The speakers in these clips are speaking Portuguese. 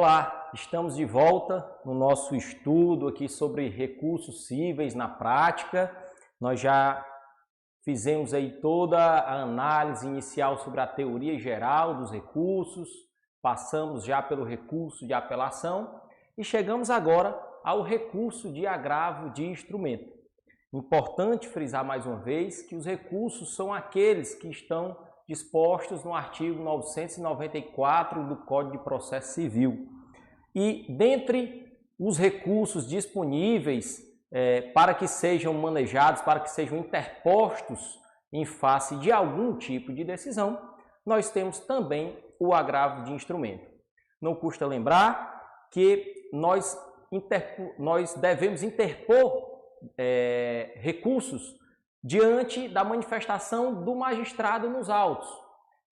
Olá, estamos de volta no nosso estudo aqui sobre recursos cíveis na prática. Nós já fizemos aí toda a análise inicial sobre a teoria geral dos recursos, passamos já pelo recurso de apelação e chegamos agora ao recurso de agravo de instrumento. Importante frisar mais uma vez que os recursos são aqueles que estão dispostos no artigo 994 do Código de Processo Civil. E dentre os recursos disponíveis para que sejam manejados, para que sejam interpostos em face de algum tipo de decisão, nós temos também o agravo de instrumento. Não custa lembrar que nós devemos interpor recursos diante da manifestação do magistrado nos autos,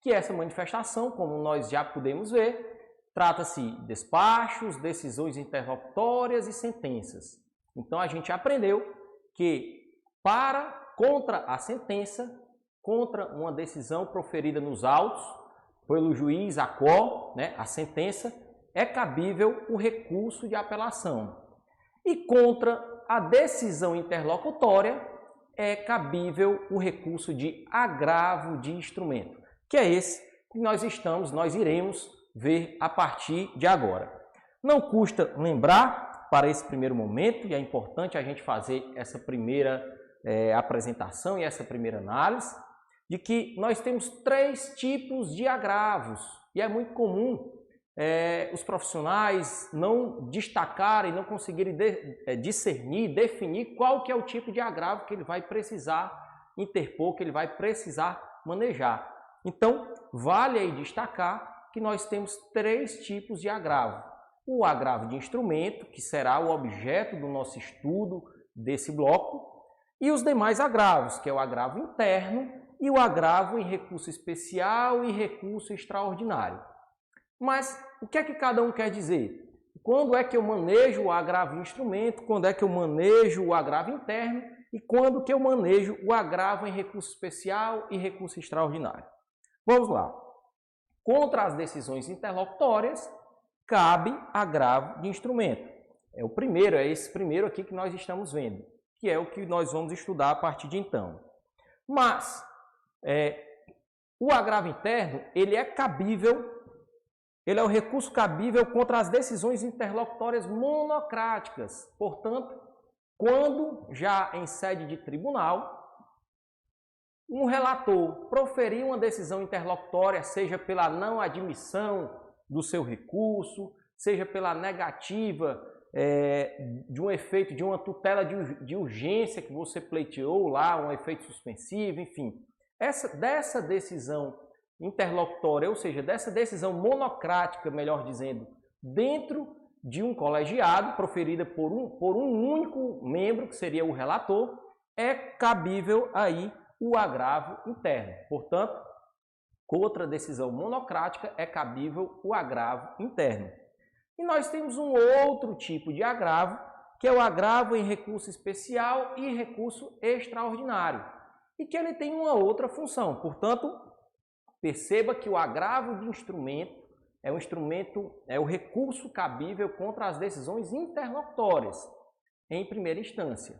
que essa manifestação, como nós já podemos ver, trata-se de despachos, decisões interlocutórias e sentenças. Então a gente aprendeu que contra a sentença, contra uma decisão proferida nos autos, pelo juiz a qual, a sentença, é cabível o recurso de apelação. E contra a decisão interlocutória, é cabível o recurso de agravo de instrumento, que é esse que nós iremos ver a partir de agora. Não custa lembrar, para esse primeiro momento, e é importante a gente fazer essa primeira apresentação e essa primeira análise, de que nós temos 3 tipos de agravos, e é muito comum os profissionais não destacarem, não conseguirem discernir, definir qual que é o tipo de agravo que ele vai precisar interpor, que ele vai precisar manejar. Então, vale aí destacar que nós temos 3 tipos de agravo. O agravo de instrumento, que será o objeto do nosso estudo desse bloco, e os demais agravos, que é o agravo interno e o agravo em recurso especial e recurso extraordinário. Mas o que é que cada um quer dizer? Quando é que eu manejo o agravo em instrumento, quando é que eu manejo o agravo interno e quando que eu manejo o agravo em recurso especial e recurso extraordinário. Vamos lá. Contra as decisões interlocutórias, cabe agravo de instrumento. É esse primeiro aqui que nós estamos vendo, que é o que nós vamos estudar a partir de então. Mas o agravo interno, ele é o recurso cabível contra as decisões interlocutórias monocráticas. Portanto, quando já em sede de tribunal, um relator proferir uma decisão interlocutória, seja pela não admissão do seu recurso, seja pela negativa de um efeito de uma tutela de urgência que você pleiteou lá, um efeito suspensivo, enfim. Dessa decisão interlocutória, ou seja, dessa decisão monocrática, melhor dizendo, dentro de um colegiado, proferida por um único membro, que seria o relator, é cabível aí o agravo interno. Portanto, contra a decisão monocrática, é cabível o agravo interno. E nós temos um outro tipo de agravo, que é o agravo em recurso especial e recurso extraordinário, e que ele tem uma outra função. Portanto, perceba que o agravo de instrumento é o recurso cabível contra as decisões interlocutórias, em primeira instância.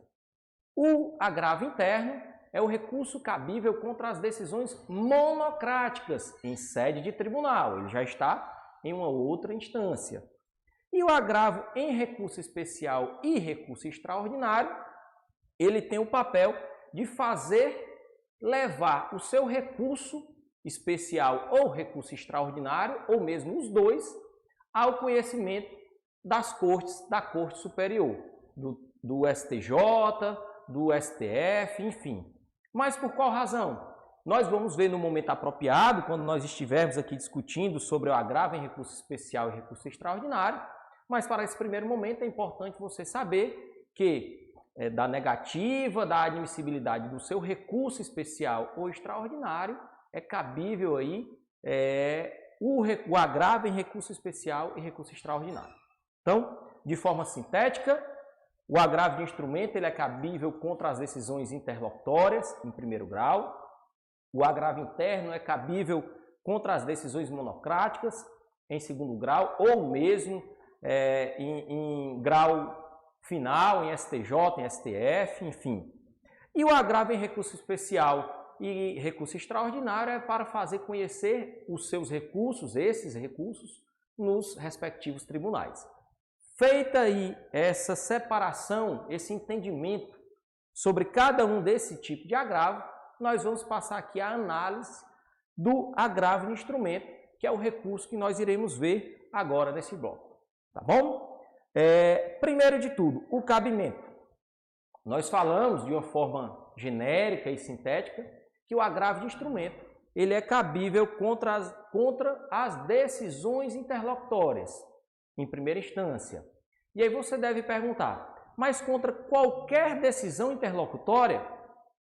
O agravo interno é o recurso cabível contra as decisões monocráticas, em sede de tribunal. Ele já está em uma outra instância. E o agravo em recurso especial e recurso extraordinário, ele tem o papel de levar o seu recurso especial ou recurso extraordinário, ou mesmo os dois, ao conhecimento das cortes, da Corte Superior, do STJ, do STF, enfim. Mas por qual razão? Nós vamos ver no momento apropriado, quando nós estivermos aqui discutindo sobre o agravo em recurso especial e recurso extraordinário, mas para esse primeiro momento é importante você saber que da negativa, da admissibilidade do seu recurso especial ou extraordinário, é cabível aí o agravo em recurso especial e recurso extraordinário. Então, de forma sintética, o agravo de instrumento ele é cabível contra as decisões interlocutórias, em primeiro grau. O agravo interno é cabível contra as decisões monocráticas. em segundo grau ou mesmo em grau final, em STJ, em STF, enfim. E o agravo em recurso especial e recurso extraordinário é para fazer conhecer os seus recursos, esses recursos, nos respectivos tribunais. Feita aí essa separação, esse entendimento sobre cada um desse tipo de agravo, nós vamos passar aqui a análise do agravo de instrumento, que é o recurso que nós iremos ver agora nesse bloco. Tá bom? Primeiro de tudo, o cabimento. Nós falamos de uma forma genérica e sintética que o agravo de instrumento ele é cabível contra as decisões interlocutórias, em primeira instância. E aí você deve perguntar, mas contra qualquer decisão interlocutória?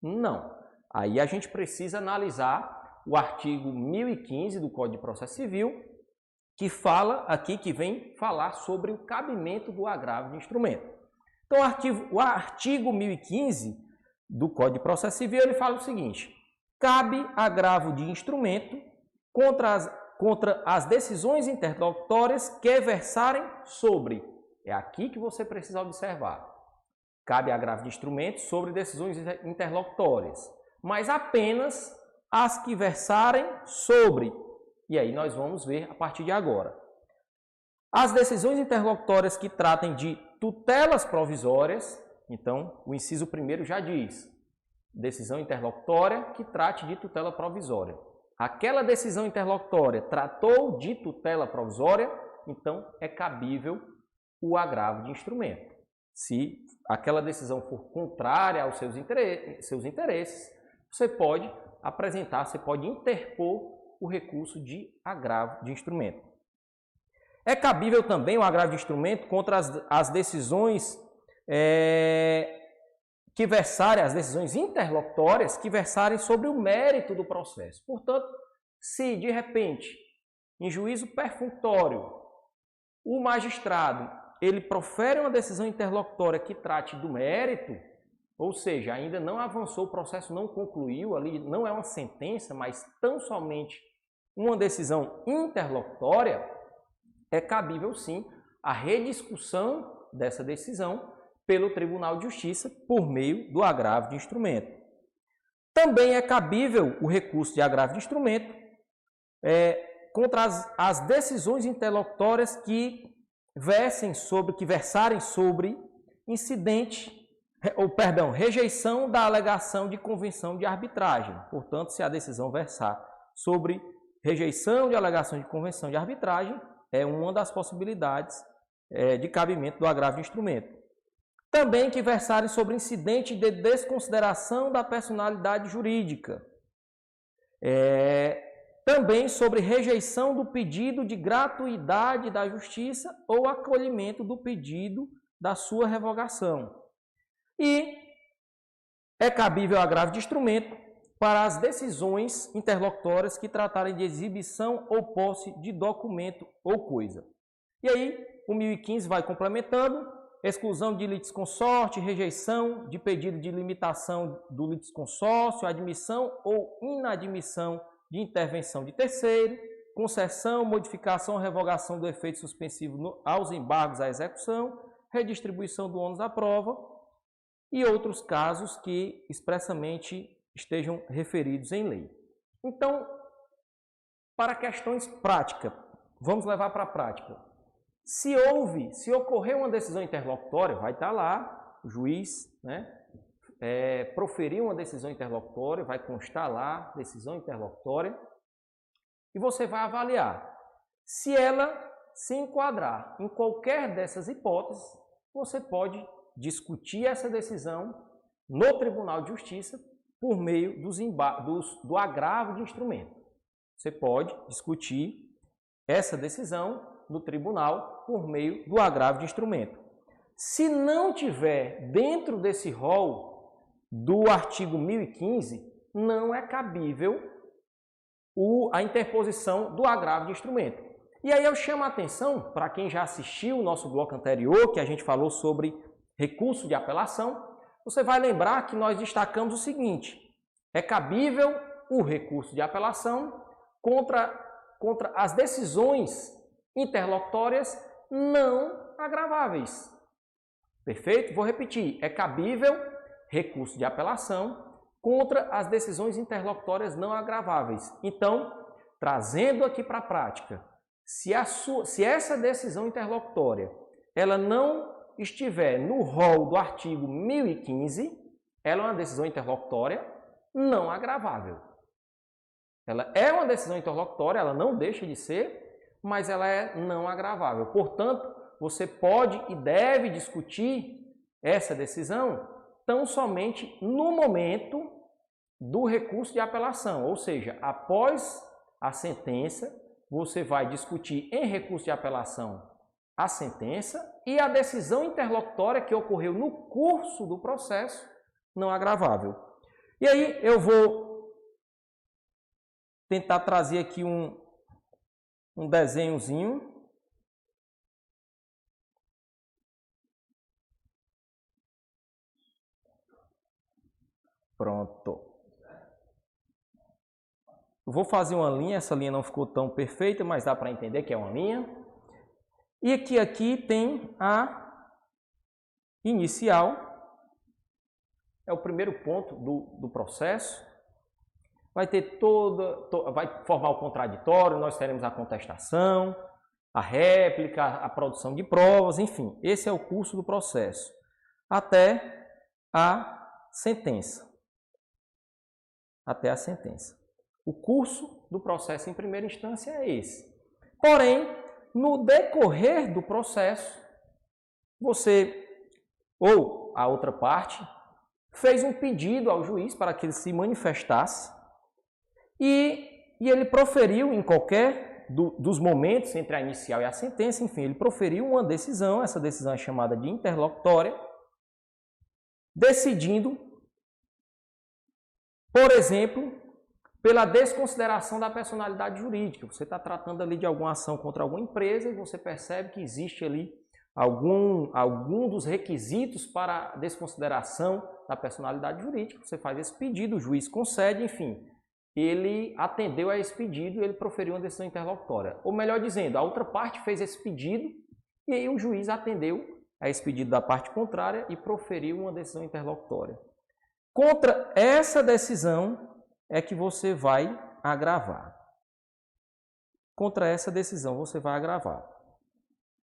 Não. Aí a gente precisa analisar o artigo 1015 do Código de Processo Civil, que fala aqui, que vem falar sobre o cabimento do agravo de instrumento. Então, o artigo 1015 do Código de Processo Civil, ele fala o seguinte: cabe agravo de instrumento contra as decisões interlocutórias que versarem sobre. É aqui que você precisa observar. Cabe agravo de instrumento sobre decisões interlocutórias, mas apenas as que versarem sobre. E aí nós vamos ver a partir de agora. As decisões interlocutórias que tratem de tutelas provisórias, então o inciso 1º já diz, decisão interlocutória que trate de tutela provisória. Aquela decisão interlocutória tratou de tutela provisória, então é cabível o agravo de instrumento. Se aquela decisão for contrária aos seus interesses, você pode apresentar, você pode interpor o recurso de agravo de instrumento. É cabível também o agravo de instrumento contra as decisões que versarem, as decisões interlocutórias que versarem sobre o mérito do processo. Portanto, se de repente, em juízo perfunctório, o magistrado ele profere uma decisão interlocutória que trate do mérito, ou seja, ainda não avançou, o processo não concluiu, ali não é uma sentença, mas tão somente uma decisão interlocutória, é cabível sim a rediscussão dessa decisão pelo Tribunal de Justiça por meio do agravo de instrumento. Também é cabível o recurso de agravo de instrumento contra as decisões interlocutórias que versarem sobre rejeição da alegação de convenção de arbitragem. Portanto, se a decisão versar sobre rejeição de alegação de convenção de arbitragem, é uma das possibilidades de cabimento do agravo de instrumento. Também que versarem sobre incidente de desconsideração da personalidade jurídica. Também sobre rejeição do pedido de gratuidade da justiça ou acolhimento do pedido da sua revogação. E é cabível o agravo de instrumento para as decisões interlocutórias que tratarem de exibição ou posse de documento ou coisa. E aí, o 1015 vai complementando: exclusão de litisconsorte, rejeição de pedido de limitação do litisconsórcio, admissão ou inadmissão de intervenção de terceiro, concessão, modificação ou revogação do efeito suspensivo aos embargos à execução, redistribuição do ônus à prova e outros casos que expressamente estejam referidos em lei. Então, para questões práticas, vamos levar para a prática. Se ocorreu uma decisão interlocutória, vai estar lá, o juiz, proferiu uma decisão interlocutória, vai constar lá, decisão interlocutória, e você vai avaliar. Se ela se enquadrar em qualquer dessas hipóteses, você pode discutir essa decisão no Tribunal de Justiça por meio do agravo de instrumento. Você pode discutir essa decisão no tribunal por meio do agravo de instrumento. Se não tiver dentro desse rol do artigo 1015, não é cabível a interposição do agravo de instrumento. E aí eu chamo a atenção, para quem já assistiu o nosso bloco anterior, que a gente falou sobre recurso de apelação, você vai lembrar que nós destacamos o seguinte: é cabível o recurso de apelação contra as decisões interlocutórias não agraváveis. Perfeito? Vou repetir. É cabível recurso de apelação contra as decisões interlocutórias não agraváveis. Então, trazendo aqui para a prática, se essa decisão interlocutória ela não estiver no rol do artigo 1015, ela é uma decisão interlocutória não agravável. Ela é uma decisão interlocutória, ela não deixa de ser, mas ela é não agravável. Portanto, você pode e deve discutir essa decisão tão somente no momento do recurso de apelação, ou seja, após a sentença, você vai discutir em recurso de apelação a sentença e a decisão interlocutória que ocorreu no curso do processo não agravável. E aí eu vou tentar trazer aqui um desenhozinho. Pronto. Eu vou fazer uma linha, essa linha não ficou tão perfeita, mas dá para entender que é uma linha. E aqui tem a inicial, é o primeiro ponto do processo. Vai ter vai formar o contraditório, nós teremos a contestação, a réplica, a produção de provas, enfim. Esse é o curso do processo, até a sentença. Até a sentença. O curso do processo em primeira instância é esse. Porém, no decorrer do processo, você, ou a outra parte, fez um pedido ao juiz para que ele se manifestasse e ele proferiu em qualquer dos momentos entre a inicial e a sentença, enfim, ele proferiu uma decisão, essa decisão é chamada de interlocutória, decidindo, por exemplo, pela desconsideração da personalidade jurídica. Você está tratando ali de alguma ação contra alguma empresa e você percebe que existe ali algum dos requisitos para a desconsideração da personalidade jurídica. Você faz esse pedido, o juiz concede, enfim. Ele atendeu a esse pedido e ele proferiu uma decisão interlocutória. Ou melhor dizendo, a outra parte fez esse pedido e aí o juiz atendeu a esse pedido da parte contrária e proferiu uma decisão interlocutória. Contra essa decisão é que você vai agravar. Contra essa decisão você vai agravar.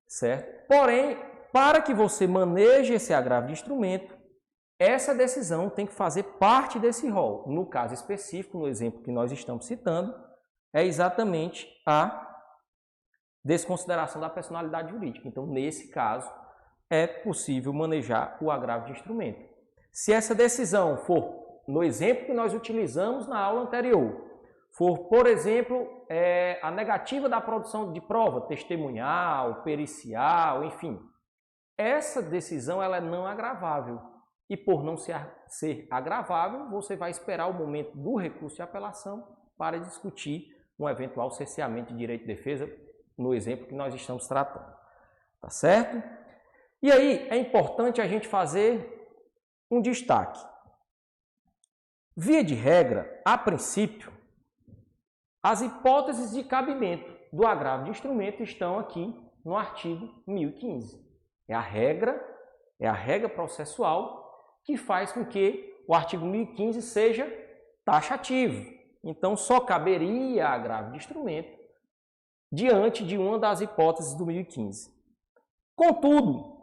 Certo? Porém, para que você maneje esse agravo de instrumento, essa decisão tem que fazer parte desse rol. No caso específico, no exemplo que nós estamos citando, é exatamente a desconsideração da personalidade jurídica. Então, nesse caso, é possível manejar o agravo de instrumento. Se essa decisão for, no exemplo que nós utilizamos na aula anterior, for, por exemplo, a negativa da produção de prova, testemunhal, pericial, enfim, essa decisão ela é não agravável. E por não ser agravável, você vai esperar o momento do recurso de apelação para discutir um eventual cerceamento de direito de defesa, no exemplo que nós estamos tratando. Tá certo? E aí é importante a gente fazer um destaque. Via de regra, a princípio, as hipóteses de cabimento do agravo de instrumento estão aqui no artigo 1015. É a regra processual que faz com que o artigo 1015 seja taxativo. Então, só caberia agravo de instrumento diante de uma das hipóteses do 1015. Contudo,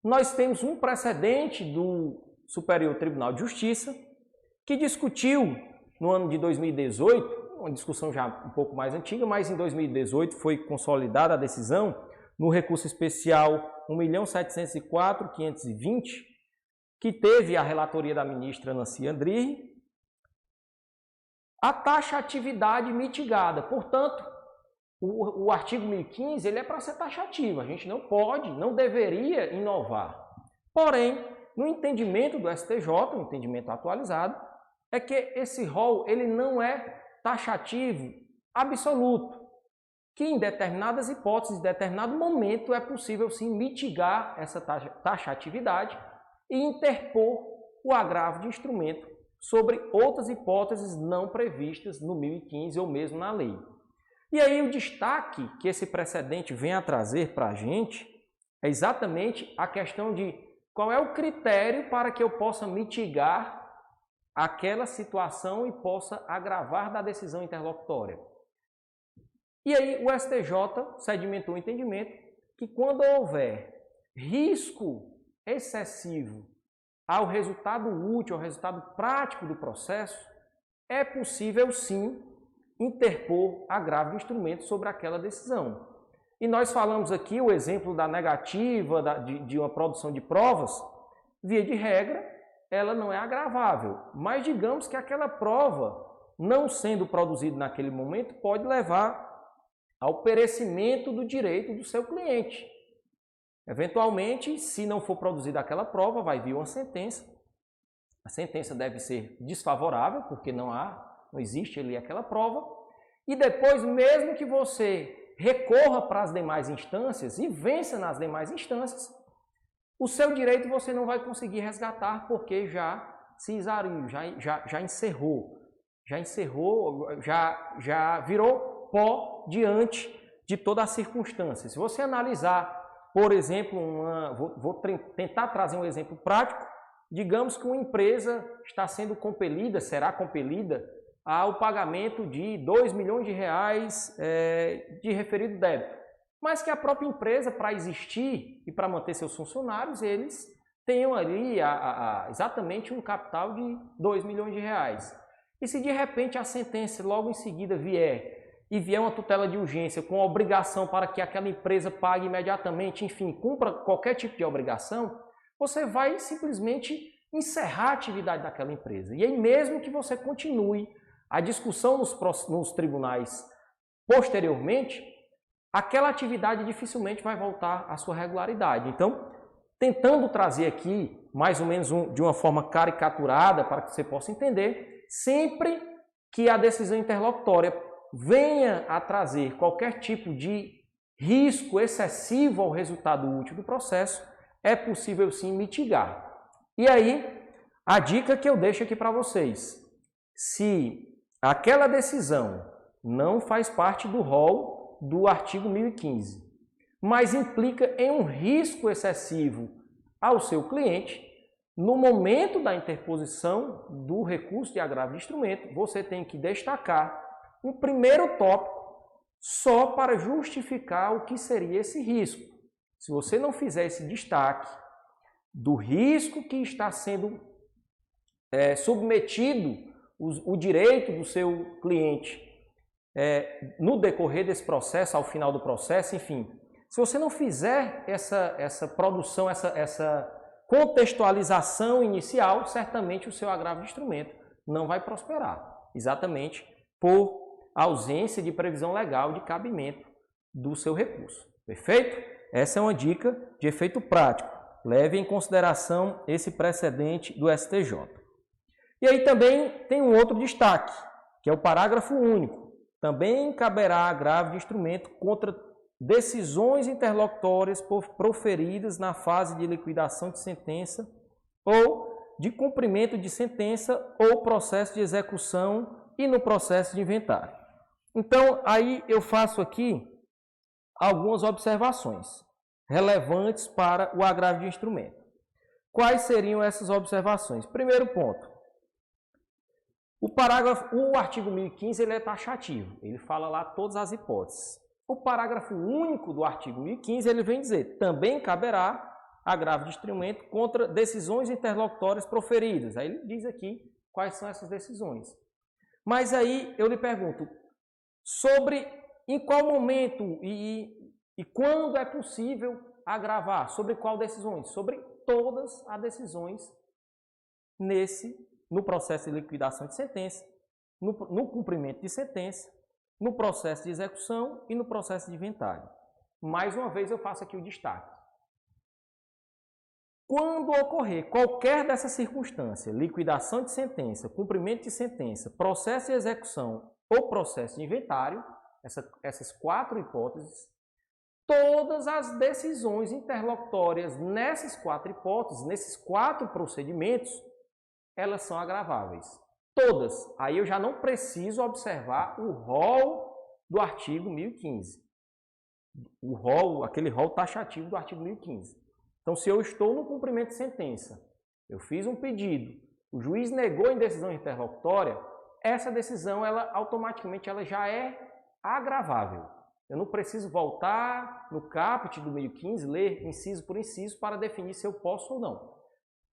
nós temos um precedente do Superior Tribunal de Justiça que discutiu no ano de 2018, uma discussão já um pouco mais antiga, mas em 2018 foi consolidada a decisão no recurso especial 1.704.520, que teve a relatoria da ministra Nancy Andrighi, a taxatividade mitigada. Portanto, o artigo 1015 ele é para ser taxativo, a gente não pode, não deveria inovar. Porém, no entendimento do STJ, no entendimento atualizado, é que esse rol ele não é taxativo absoluto, que em determinadas hipóteses, em determinado momento, é possível sim mitigar essa taxatividade e interpor o agravo de instrumento sobre outras hipóteses não previstas no 1015 ou mesmo na lei. E aí o destaque que esse precedente vem a trazer para a gente é exatamente a questão de qual é o critério para que eu possa mitigar aquela situação e possa agravar da decisão interlocutória. E aí o STJ sedimentou o entendimento que quando houver risco excessivo ao resultado útil, ao resultado prático do processo, é possível sim interpor agravo de instrumento sobre aquela decisão. E nós falamos aqui o exemplo da negativa de uma produção de provas, via de regra, ela não é agravável, mas digamos que aquela prova, não sendo produzida naquele momento, pode levar ao perecimento do direito do seu cliente. Eventualmente, se não for produzida aquela prova, vai vir uma sentença. A sentença deve ser desfavorável, porque não existe ali aquela prova. E depois, mesmo que você recorra para as demais instâncias e vença nas demais instâncias, o seu direito você não vai conseguir resgatar, porque já se exauriu, já encerrou, já virou pó diante de toda a circunstância. Se você analisar, por exemplo, vou tentar trazer um exemplo prático, digamos que uma empresa está sendo compelida, será compelida, ao pagamento de 2 milhões de reais de referido débito. Mas que a própria empresa, para existir e para manter seus funcionários, eles tenham ali exatamente um capital de 2 milhões de reais. E se de repente a sentença logo em seguida vier uma tutela de urgência com a obrigação para que aquela empresa pague imediatamente, enfim, cumpra qualquer tipo de obrigação, você vai simplesmente encerrar a atividade daquela empresa. E aí mesmo que você continue a discussão nos tribunais posteriormente, aquela atividade dificilmente vai voltar à sua regularidade. Então, tentando trazer aqui, mais ou menos de uma forma caricaturada, para que você possa entender, sempre que a decisão interlocutória venha a trazer qualquer tipo de risco excessivo ao resultado útil do processo, é possível sim mitigar. E aí, a dica que eu deixo aqui para vocês, se aquela decisão não faz parte do rol do artigo 1015, mas implica em um risco excessivo ao seu cliente, no momento da interposição do recurso de agravo de instrumento, você tem que destacar um primeiro tópico só para justificar o que seria esse risco. Se você não fizer esse destaque do risco que está sendo submetido o direito do seu cliente no decorrer desse processo, ao final do processo, enfim, se você não fizer essa produção, essa contextualização inicial, certamente o seu agravo de instrumento não vai prosperar, exatamente por ausência de previsão legal de cabimento do seu recurso. Perfeito? Essa é uma dica de efeito prático. Leve em consideração esse precedente do STJ. E aí também tem um outro destaque, que é o parágrafo único. Também caberá agravo de instrumento contra decisões interlocutórias proferidas na fase de liquidação de sentença ou de cumprimento de sentença ou processo de execução e no processo de inventário. Então, aí eu faço aqui algumas observações relevantes para o agravo de instrumento. Quais seriam essas observações? Primeiro ponto. O artigo 1015 ele é taxativo, ele fala lá todas as hipóteses. O parágrafo único do artigo 1015 ele vem dizer: também caberá agravo de instrumento contra decisões interlocutórias proferidas. Aí ele diz aqui quais são essas decisões. Mas aí eu lhe pergunto, sobre em qual momento e quando é possível agravar? Sobre qual decisões? Sobre todas as decisões no processo de liquidação de sentença, no cumprimento de sentença, no processo de execução e no processo de inventário. Mais uma vez eu faço aqui o destaque. Quando ocorrer qualquer dessa circunstância, liquidação de sentença, cumprimento de sentença, processo de execução ou processo de inventário, essas 4 hipóteses, todas as decisões interlocutórias nessas 4 hipóteses, nesses 4 procedimentos, elas são agraváveis. Todas. Aí eu já não preciso observar o rol do artigo 1015. Aquele rol taxativo do artigo 1015. Então, se eu estou no cumprimento de sentença, eu fiz um pedido, o juiz negou em decisão interlocutória, essa decisão, automaticamente, ela já é agravável. Eu não preciso voltar no caput do 1015, ler inciso por inciso para definir se eu posso ou não.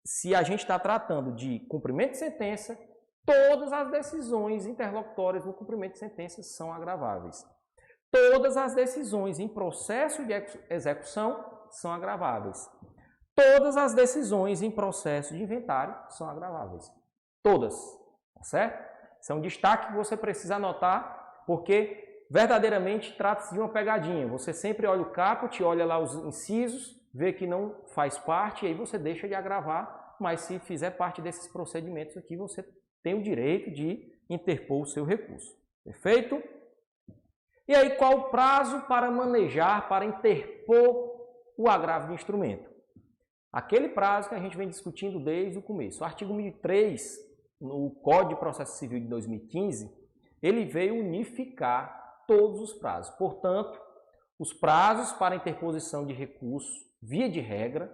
Se a gente está tratando de cumprimento de sentença, todas as decisões interlocutórias no cumprimento de sentença são agraváveis. Todas as decisões em processo de execução são agraváveis. Todas as decisões em processo de inventário são agraváveis. Todas, tá certo? Esse é um destaque que você precisa anotar, porque verdadeiramente trata-se de uma pegadinha. Você sempre olha o caput, olha lá os incisos, vê que não faz parte, e aí você deixa de agravar, mas se fizer parte desses procedimentos aqui, você tem o direito de interpor o seu recurso. Perfeito? E aí, qual o prazo para manejar, para interpor o agravo de instrumento? Aquele prazo que a gente vem discutindo desde o começo. O artigo 1003, no Código de Processo Civil de 2015, ele veio unificar todos os prazos. Portanto, os prazos para interposição de recurso, via de regra,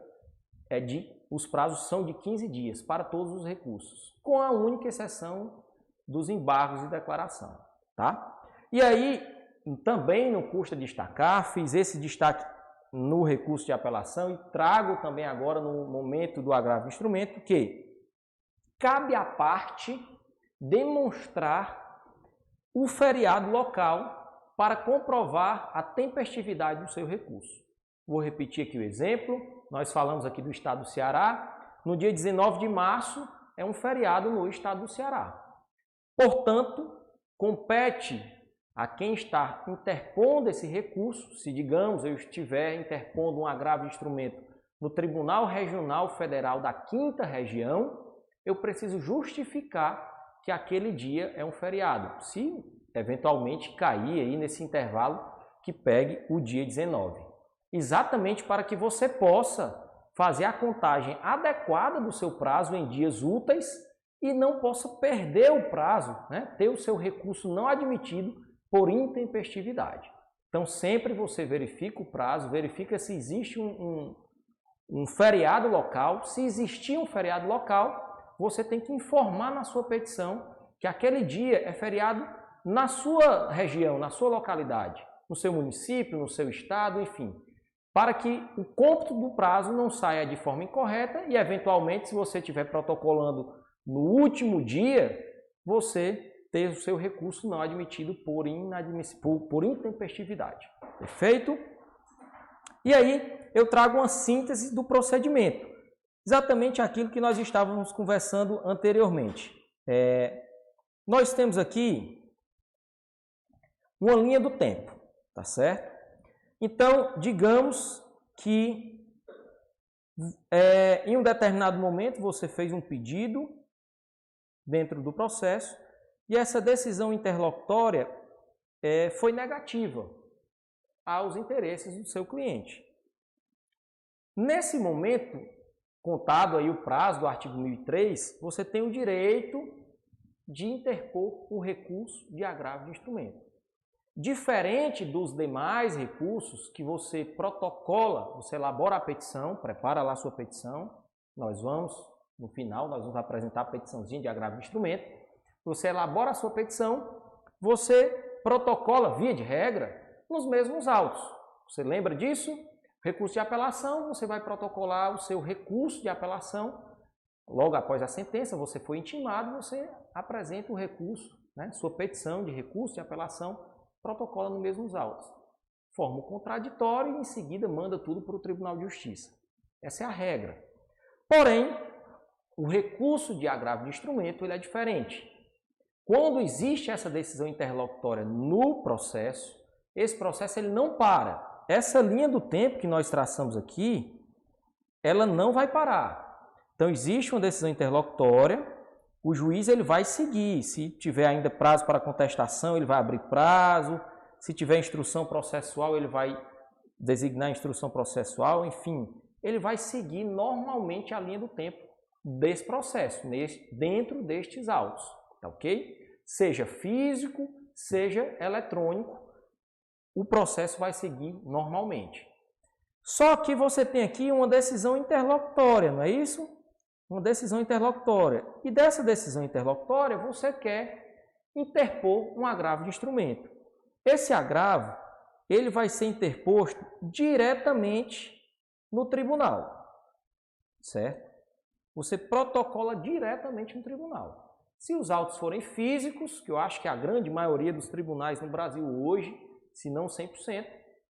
os prazos são de 15 dias para todos os recursos, com a única exceção dos embargos de declaração. Tá? E aí, também não custa destacar, fiz esse destaque no recurso de apelação e trago também agora no momento do agravo de instrumento que cabe à parte demonstrar o feriado local para comprovar a tempestividade do seu recurso. Vou repetir aqui o exemplo. Nós falamos aqui do estado do Ceará. No dia 19 de março é um feriado no estado do Ceará. Portanto, compete a quem está interpondo esse recurso, se digamos eu estiver interpondo um agravo de instrumento no Tribunal Regional Federal da 5ª Região, eu preciso justificar que aquele dia é um feriado. Se eventualmente cair aí nesse intervalo que pegue o dia 19. Exatamente para que você possa fazer a contagem adequada do seu prazo em dias úteis e não possa perder o prazo, né? Ter o seu recurso não admitido por intempestividade. Então sempre você verifica o prazo, verifica se existe um feriado local. Se existir um feriado local, você tem que informar na sua petição que aquele dia é feriado na sua região, na sua localidade, no seu município, no seu estado, enfim, para que o cômputo do prazo não saia de forma incorreta e, eventualmente, se você estiver protocolando no último dia, você ter o seu recurso não admitido por intempestividade. Perfeito? E aí, eu trago uma síntese do procedimento. Exatamente aquilo que nós estávamos conversando anteriormente. Nós temos aqui uma linha do tempo, tá certo? Então, digamos que em um determinado momento você fez um pedido dentro do processo e essa decisão interlocutória foi negativa aos interesses do seu cliente. Nesse momento, contado aí o prazo do artigo 1003, você tem o direito de interpor o recurso de agravo de instrumento. Diferente dos demais recursos que você protocola, você elabora a petição, prepara lá a sua petição, no final, nós vamos apresentar a petiçãozinha de agravo de instrumento, você elabora a sua petição, você protocola, via de regra, nos mesmos autos. Você lembra disso? Recurso de apelação, você vai protocolar o seu recurso de apelação, logo após a sentença, você foi intimado, você apresenta o recurso, né, sua petição de recurso de apelação, protocola nos mesmos autos. Forma o contraditório e em seguida manda tudo para o Tribunal de Justiça. Essa é a regra. Porém, o recurso de agravo de instrumento ele é diferente. Quando existe essa decisão interlocutória no processo, esse processo ele não para. Essa linha do tempo que nós traçamos aqui, ela não vai parar. Então, existe uma decisão interlocutória, o juiz ele vai seguir. Se tiver ainda prazo para contestação, ele vai abrir prazo. Se tiver instrução processual, ele vai designar instrução processual. Enfim, ele vai seguir normalmente a linha do tempo desse processo, dentro destes autos, tá ok? Seja físico, seja eletrônico, o processo vai seguir normalmente. Só que você tem aqui uma decisão interlocutória, não é isso? Uma decisão interlocutória. E dessa decisão interlocutória, você quer interpor um agravo de instrumento. Esse agravo, ele vai ser interposto diretamente no tribunal, certo? Você protocola diretamente no tribunal. Se os autos forem físicos, que eu acho que a grande maioria dos tribunais no Brasil hoje, se não 100%,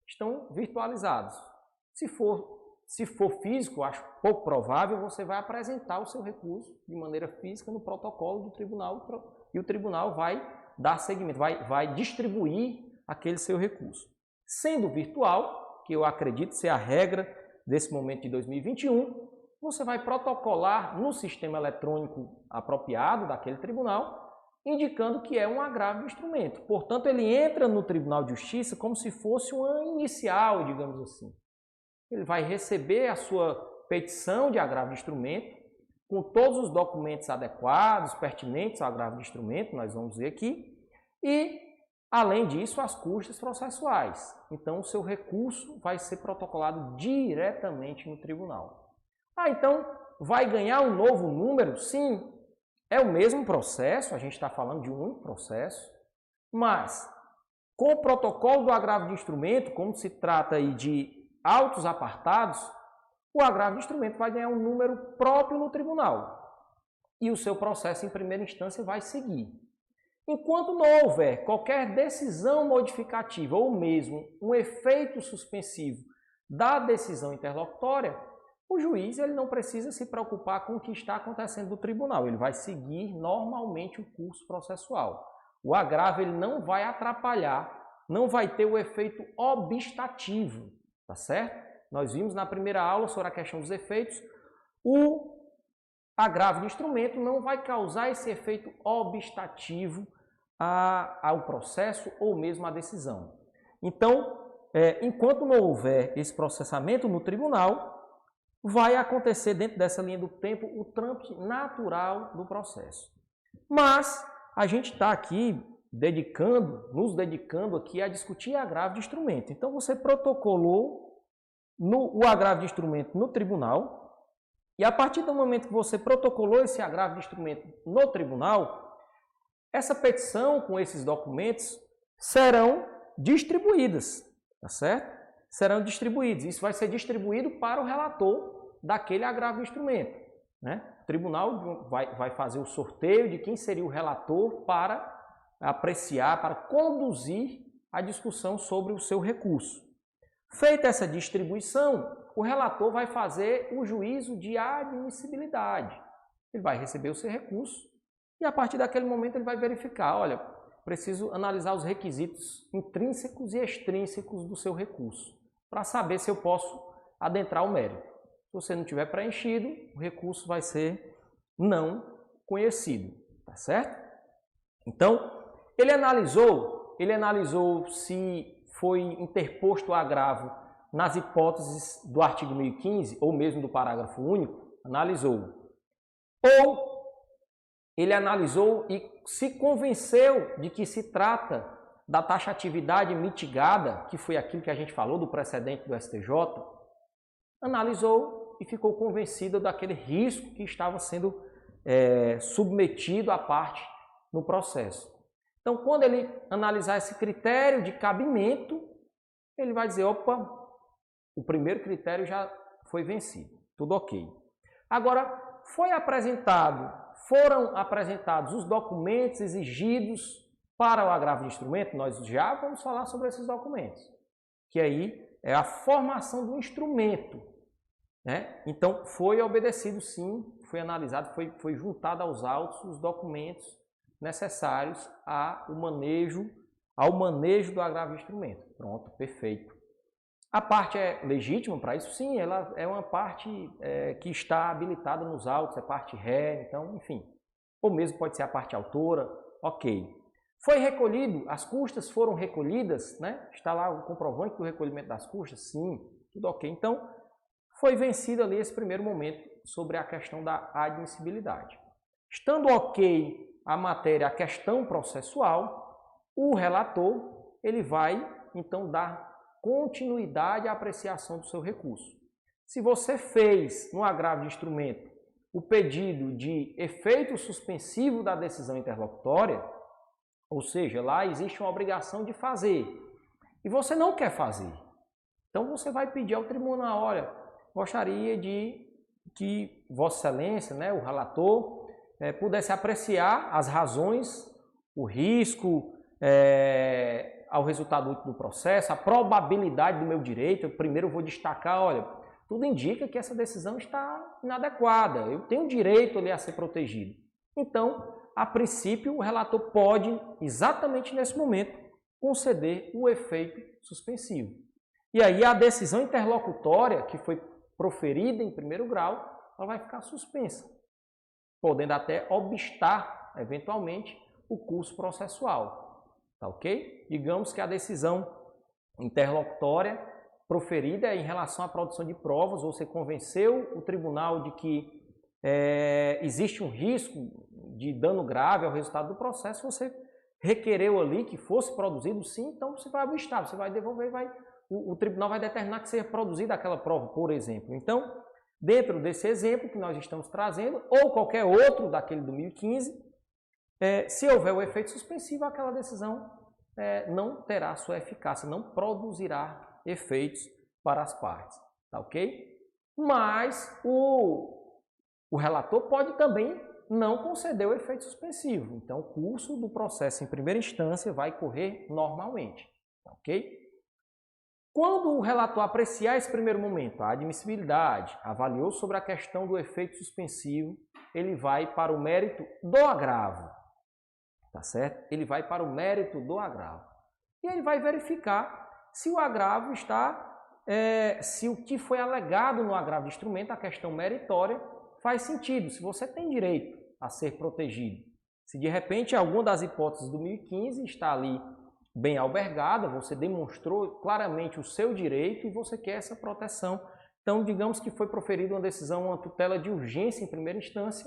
estão virtualizados. Se for físico, eu acho pouco provável, você vai apresentar o seu recurso de maneira física no protocolo do tribunal e o tribunal vai dar seguimento, vai distribuir aquele seu recurso. Sendo virtual, que eu acredito ser a regra desse momento de 2021, você vai protocolar no sistema eletrônico apropriado daquele tribunal, indicando que é um agravo de instrumento. Portanto, ele entra no Tribunal de Justiça como se fosse uma inicial, digamos assim. Ele vai receber a sua petição de agravo de instrumento, com todos os documentos adequados, pertinentes ao agravo de instrumento, nós vamos ver aqui, e, além disso, as custas processuais. Então, o seu recurso vai ser protocolado diretamente no tribunal. Então, vai ganhar um novo número? Sim, é o mesmo processo, a gente está falando de um único processo, mas com o protocolo do agravo de instrumento, como se trata aí de autos apartados, o agravo de instrumento vai ganhar um número próprio no tribunal e o seu processo em primeira instância vai seguir. Enquanto não houver qualquer decisão modificativa ou mesmo um efeito suspensivo da decisão interlocutória, o juiz ele não precisa se preocupar com o que está acontecendo no tribunal, ele vai seguir normalmente o curso processual. O agravo ele não vai atrapalhar, não vai ter o efeito obstativo, tá certo? Nós vimos na primeira aula sobre a questão dos efeitos, o agravo de instrumento não vai causar esse efeito obstativo ao processo ou mesmo à decisão. Então, enquanto não houver esse processamento no tribunal, vai acontecer dentro dessa linha do tempo o trâmite natural do processo. Mas a gente está aqui nos dedicando aqui a discutir agravo de instrumento. Então você protocolou o agravo de instrumento no tribunal e a partir do momento que você protocolou esse agravo de instrumento no tribunal, essa petição com esses documentos serão distribuídas, tá certo? Serão distribuídos. Isso vai ser distribuído para o relator daquele agravo de instrumento, né? O tribunal vai fazer o sorteio de quem seria o relator para apreciar, para conduzir a discussão sobre o seu recurso. Feita essa distribuição, o relator vai fazer o juízo de admissibilidade. Ele vai receber o seu recurso e a partir daquele momento ele vai verificar, olha, preciso analisar os requisitos intrínsecos e extrínsecos do seu recurso, para saber se eu posso adentrar o mérito. Se você não tiver preenchido, o recurso vai ser não conhecido, tá certo? Então, ele analisou se foi interposto o agravo nas hipóteses do artigo 1015 ou mesmo do parágrafo único, analisou. Ou ele analisou e se convenceu de que se trata da taxatividade mitigada, que foi aquilo que a gente falou do precedente do STJ, analisou e ficou convencido daquele risco que estava sendo submetido à parte no processo. Então, quando ele analisar esse critério de cabimento, ele vai dizer, opa, o primeiro critério já foi vencido, tudo ok. Agora, foram apresentados os documentos exigidos para o agravo de instrumento, nós já vamos falar sobre esses documentos, que aí é a formação do instrumento, né? Então, foi obedecido sim, foi analisado, foi juntado aos autos os documentos necessários ao manejo do agravo de instrumento. Pronto, perfeito. A parte é legítima para isso? Sim, ela é uma parte que está habilitada nos autos, é parte ré, então, enfim. Ou mesmo pode ser a parte autora, ok. Foi recolhido, as custas foram recolhidas, né? Está lá o comprovante do recolhimento das custas? Sim, tudo ok. Então, foi vencido ali esse primeiro momento sobre a questão da admissibilidade. Estando ok a matéria, a questão processual, o relator ele vai então dar continuidade à apreciação do seu recurso. Se você fez no agravo de instrumento o pedido de efeito suspensivo da decisão interlocutória, ou seja, lá existe uma obrigação de fazer, e você não quer fazer, então você vai pedir ao tribunal, olha, gostaria de que Vossa Excelência, né, o relator, pudesse apreciar as razões, o risco ao resultado útil do processo, a probabilidade do meu direito. Eu primeiro vou destacar, olha, tudo indica que essa decisão está inadequada, eu tenho direito ali a ser protegido. Então, a princípio, o relator pode, exatamente nesse momento, conceder o efeito suspensivo. E aí a decisão interlocutória, que foi proferida em primeiro grau, ela vai ficar suspensa, podendo até obstar, eventualmente, o curso processual. Tá ok? Digamos que a decisão interlocutória proferida em relação à produção de provas, você convenceu o tribunal de que existe um risco de dano grave ao resultado do processo, você requereu ali que fosse produzido sim, então você vai obstar, você vai devolver, o tribunal vai determinar que seja produzida aquela prova, por exemplo. Então, dentro desse exemplo que nós estamos trazendo, ou qualquer outro daquele do 2015, se houver o efeito suspensivo, aquela decisão não terá sua eficácia, não produzirá efeitos para as partes, tá ok? Mas o relator pode também não conceder o efeito suspensivo, então o curso do processo em primeira instância vai correr normalmente, tá ok? Quando o relator apreciar esse primeiro momento, a admissibilidade, avaliou sobre a questão do efeito suspensivo, ele vai para o mérito do agravo, tá certo? Ele vai para o mérito do agravo. E ele vai verificar se o agravo está, se o que foi alegado no agravo de instrumento, a questão meritória, faz sentido, se você tem direito a ser protegido. Se de repente alguma das hipóteses do 2015 está ali bem albergada, você demonstrou claramente o seu direito e você quer essa proteção. Então, digamos que foi proferida uma decisão, uma tutela de urgência em primeira instância,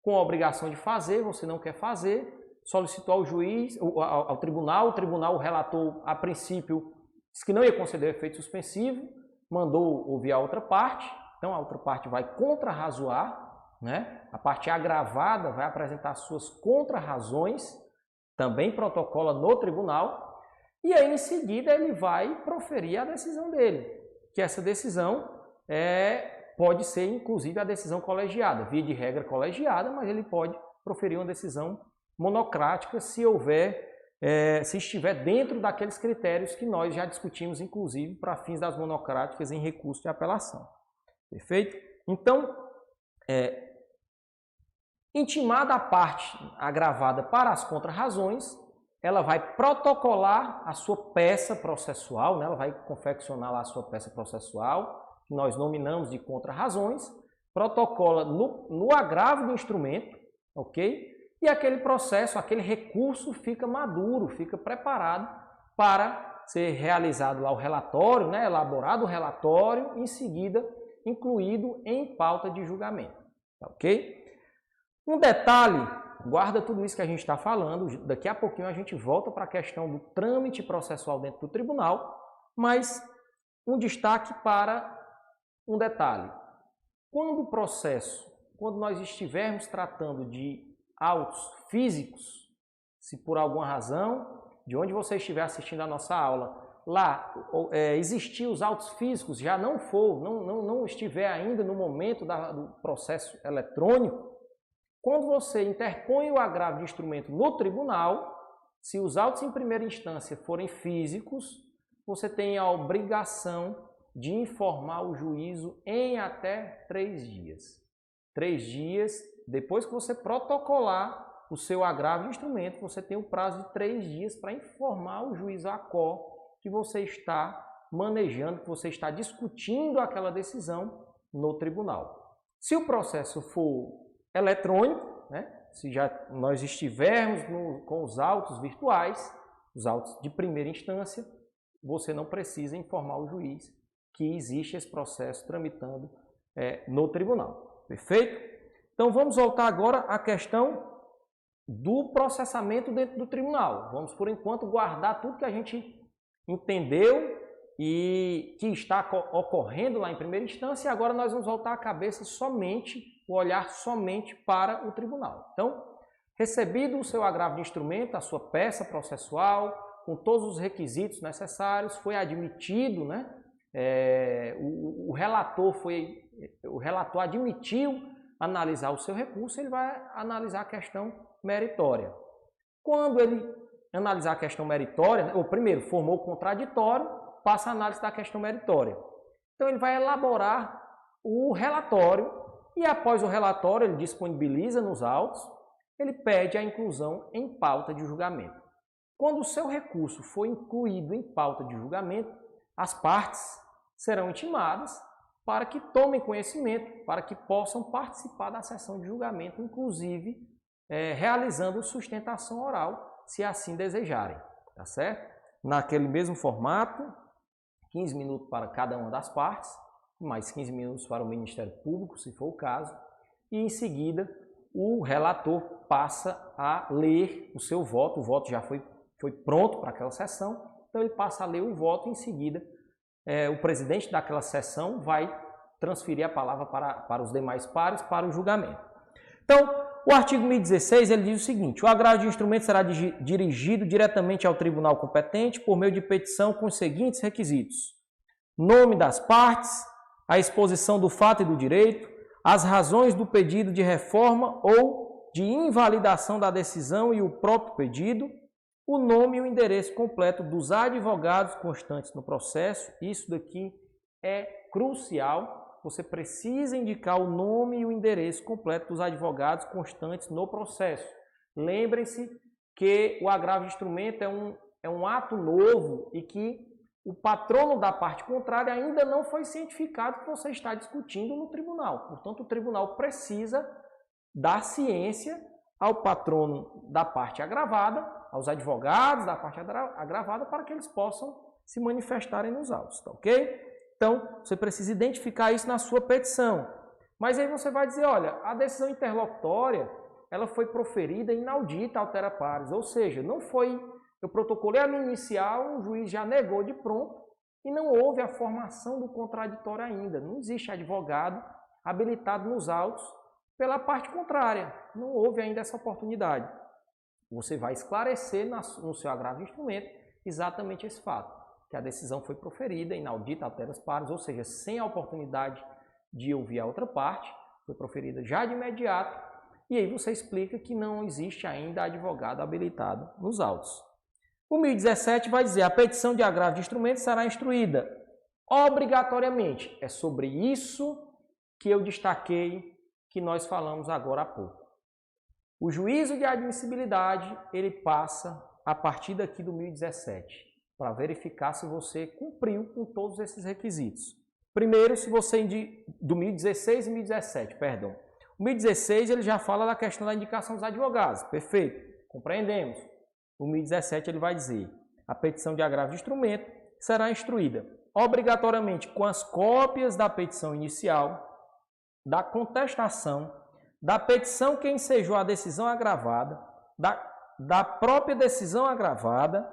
com a obrigação de fazer, você não quer fazer, solicitou ao juiz, ao tribunal, o relator, a princípio, disse que não ia conceder o efeito suspensivo, mandou ouvir a outra parte, então a outra parte vai contrarrazoar, né? A parte agravada vai apresentar suas contrarrazões, também protocola no tribunal, e aí em seguida ele vai proferir a decisão dele, que essa decisão pode ser inclusive a decisão colegiada, via de regra colegiada, mas ele pode proferir uma decisão monocrática se estiver dentro daqueles critérios que nós já discutimos, inclusive para fins das monocráticas em recurso de apelação. Perfeito? Então, intimada a parte agravada para as contrarrazões, ela vai protocolar a sua peça processual, né? Ela vai confeccionar lá a sua peça processual, que nós nominamos de contrarrazões, protocola no agravo do instrumento, ok? E aquele processo, aquele recurso fica maduro, fica preparado para ser realizado lá o relatório, né? Elaborado o relatório, em seguida incluído em pauta de julgamento, tá ok? Um detalhe, guarda tudo isso que a gente está falando, daqui a pouquinho a gente volta para a questão do trâmite processual dentro do tribunal, mas um destaque para um detalhe. Quando nós estivermos tratando de autos físicos, se por alguma razão, de onde você estiver assistindo a nossa aula, lá existir os autos físicos, já não estiver ainda no momento do processo eletrônico, quando você interpõe o agravo de instrumento no tribunal, se os autos em primeira instância forem físicos, você tem a obrigação de informar o juízo em até 3 dias. 3 dias, depois que você protocolar o seu agravo de instrumento, você tem o prazo de 3 dias para informar o juízo ACO que você está manejando, que você está discutindo aquela decisão no tribunal. Se o processo for eletrônico, né? Se já nós estivermos com os autos virtuais, os autos de primeira instância, você não precisa informar o juiz que existe esse processo tramitando no tribunal. Perfeito? Então vamos voltar agora à questão do processamento dentro do tribunal. Vamos, por enquanto, guardar tudo que a gente entendeu e que está ocorrendo lá em primeira instância, e agora nós vamos voltar a cabeça somente, o olhar somente para o tribunal. Então, recebido o seu agravo de instrumento, a sua peça processual, com todos os requisitos necessários, foi admitido, né? O relator admitiu analisar o seu recurso, ele vai analisar a questão meritória. Quando ele analisar a questão meritória, ou primeiro formou o contraditório, passa a análise da questão meritória. Então ele vai elaborar o relatório e após o relatório ele disponibiliza nos autos, ele pede a inclusão em pauta de julgamento. Quando o seu recurso for incluído em pauta de julgamento, as partes serão intimadas para que tomem conhecimento, para que possam participar da sessão de julgamento, inclusive realizando sustentação oral, se assim desejarem, tá certo? Naquele mesmo formato, 15 minutos para cada uma das partes, mais 15 minutos para o Ministério Público, se for o caso, e em seguida o relator passa a ler o seu voto, o voto já foi pronto para aquela sessão, então ele passa a ler o voto e em seguida o presidente daquela sessão vai transferir a palavra para os demais pares para o julgamento. Então, o artigo 1016 ele diz o seguinte: o agravo de instrumento será dirigido diretamente ao tribunal competente por meio de petição com os seguintes requisitos: nome das partes, a exposição do fato e do direito, as razões do pedido de reforma ou de invalidação da decisão e o próprio pedido, o nome e o endereço completo dos advogados constantes no processo. Isso daqui é crucial. Você precisa indicar o nome e o endereço completo dos advogados constantes no processo. Lembrem-se que o agravo de instrumento é um ato novo e que o patrono da parte contrária ainda não foi cientificado que você está discutindo no tribunal. Portanto, o tribunal precisa dar ciência ao patrono da parte agravada, aos advogados da parte agravada, para que eles possam se manifestarem nos autos, tá ok? Então, você precisa identificar isso na sua petição. Mas aí você vai dizer, olha, a decisão interlocutória, ela foi proferida inaudita altera pares, ou seja, não foi, eu protocolei a minha inicial, o juiz já negou de pronto e não houve a formação do contraditório ainda. Não existe advogado habilitado nos autos pela parte contrária. Não houve ainda essa oportunidade. Você vai esclarecer no seu agravo de instrumento exatamente esse fato, que a decisão foi proferida inaudita altera pares, ou seja, sem a oportunidade de ouvir a outra parte, foi proferida já de imediato, e aí você explica que não existe ainda advogado habilitado nos autos. O 1017 vai dizer: a petição de agravo de instrumento será instruída obrigatoriamente. É sobre isso que eu destaquei, que nós falamos agora há pouco. O juízo de admissibilidade, ele passa a partir daqui do 1017, para verificar se você cumpriu com todos esses requisitos. Primeiro, se você do 1016 e 1017, perdão. O 1016 ele já fala da questão da indicação dos advogados. Perfeito, compreendemos. O 1017 ele vai dizer: a petição de agravo de instrumento será instruída obrigatoriamente com as cópias da petição inicial, da contestação, da petição que ensejou a decisão agravada, da própria decisão agravada,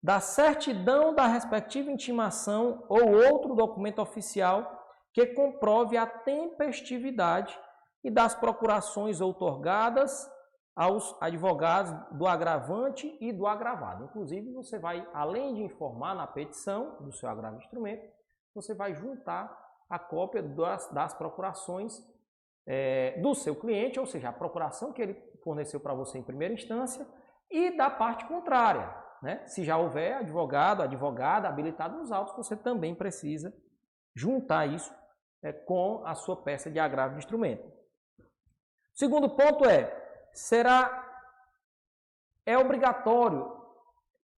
da certidão da respectiva intimação ou outro documento oficial que comprove a tempestividade e das procurações outorgadas aos advogados do agravante e do agravado. Inclusive, você vai, além de informar na petição do seu agravo de instrumento, você vai juntar a cópia das procurações do seu cliente, ou seja, a procuração que ele forneceu para você em primeira instância, e da parte contrária, né? Se já houver advogado, advogada habilitado nos autos, você também precisa juntar isso com a sua peça de agravo de instrumento. O segundo ponto é obrigatório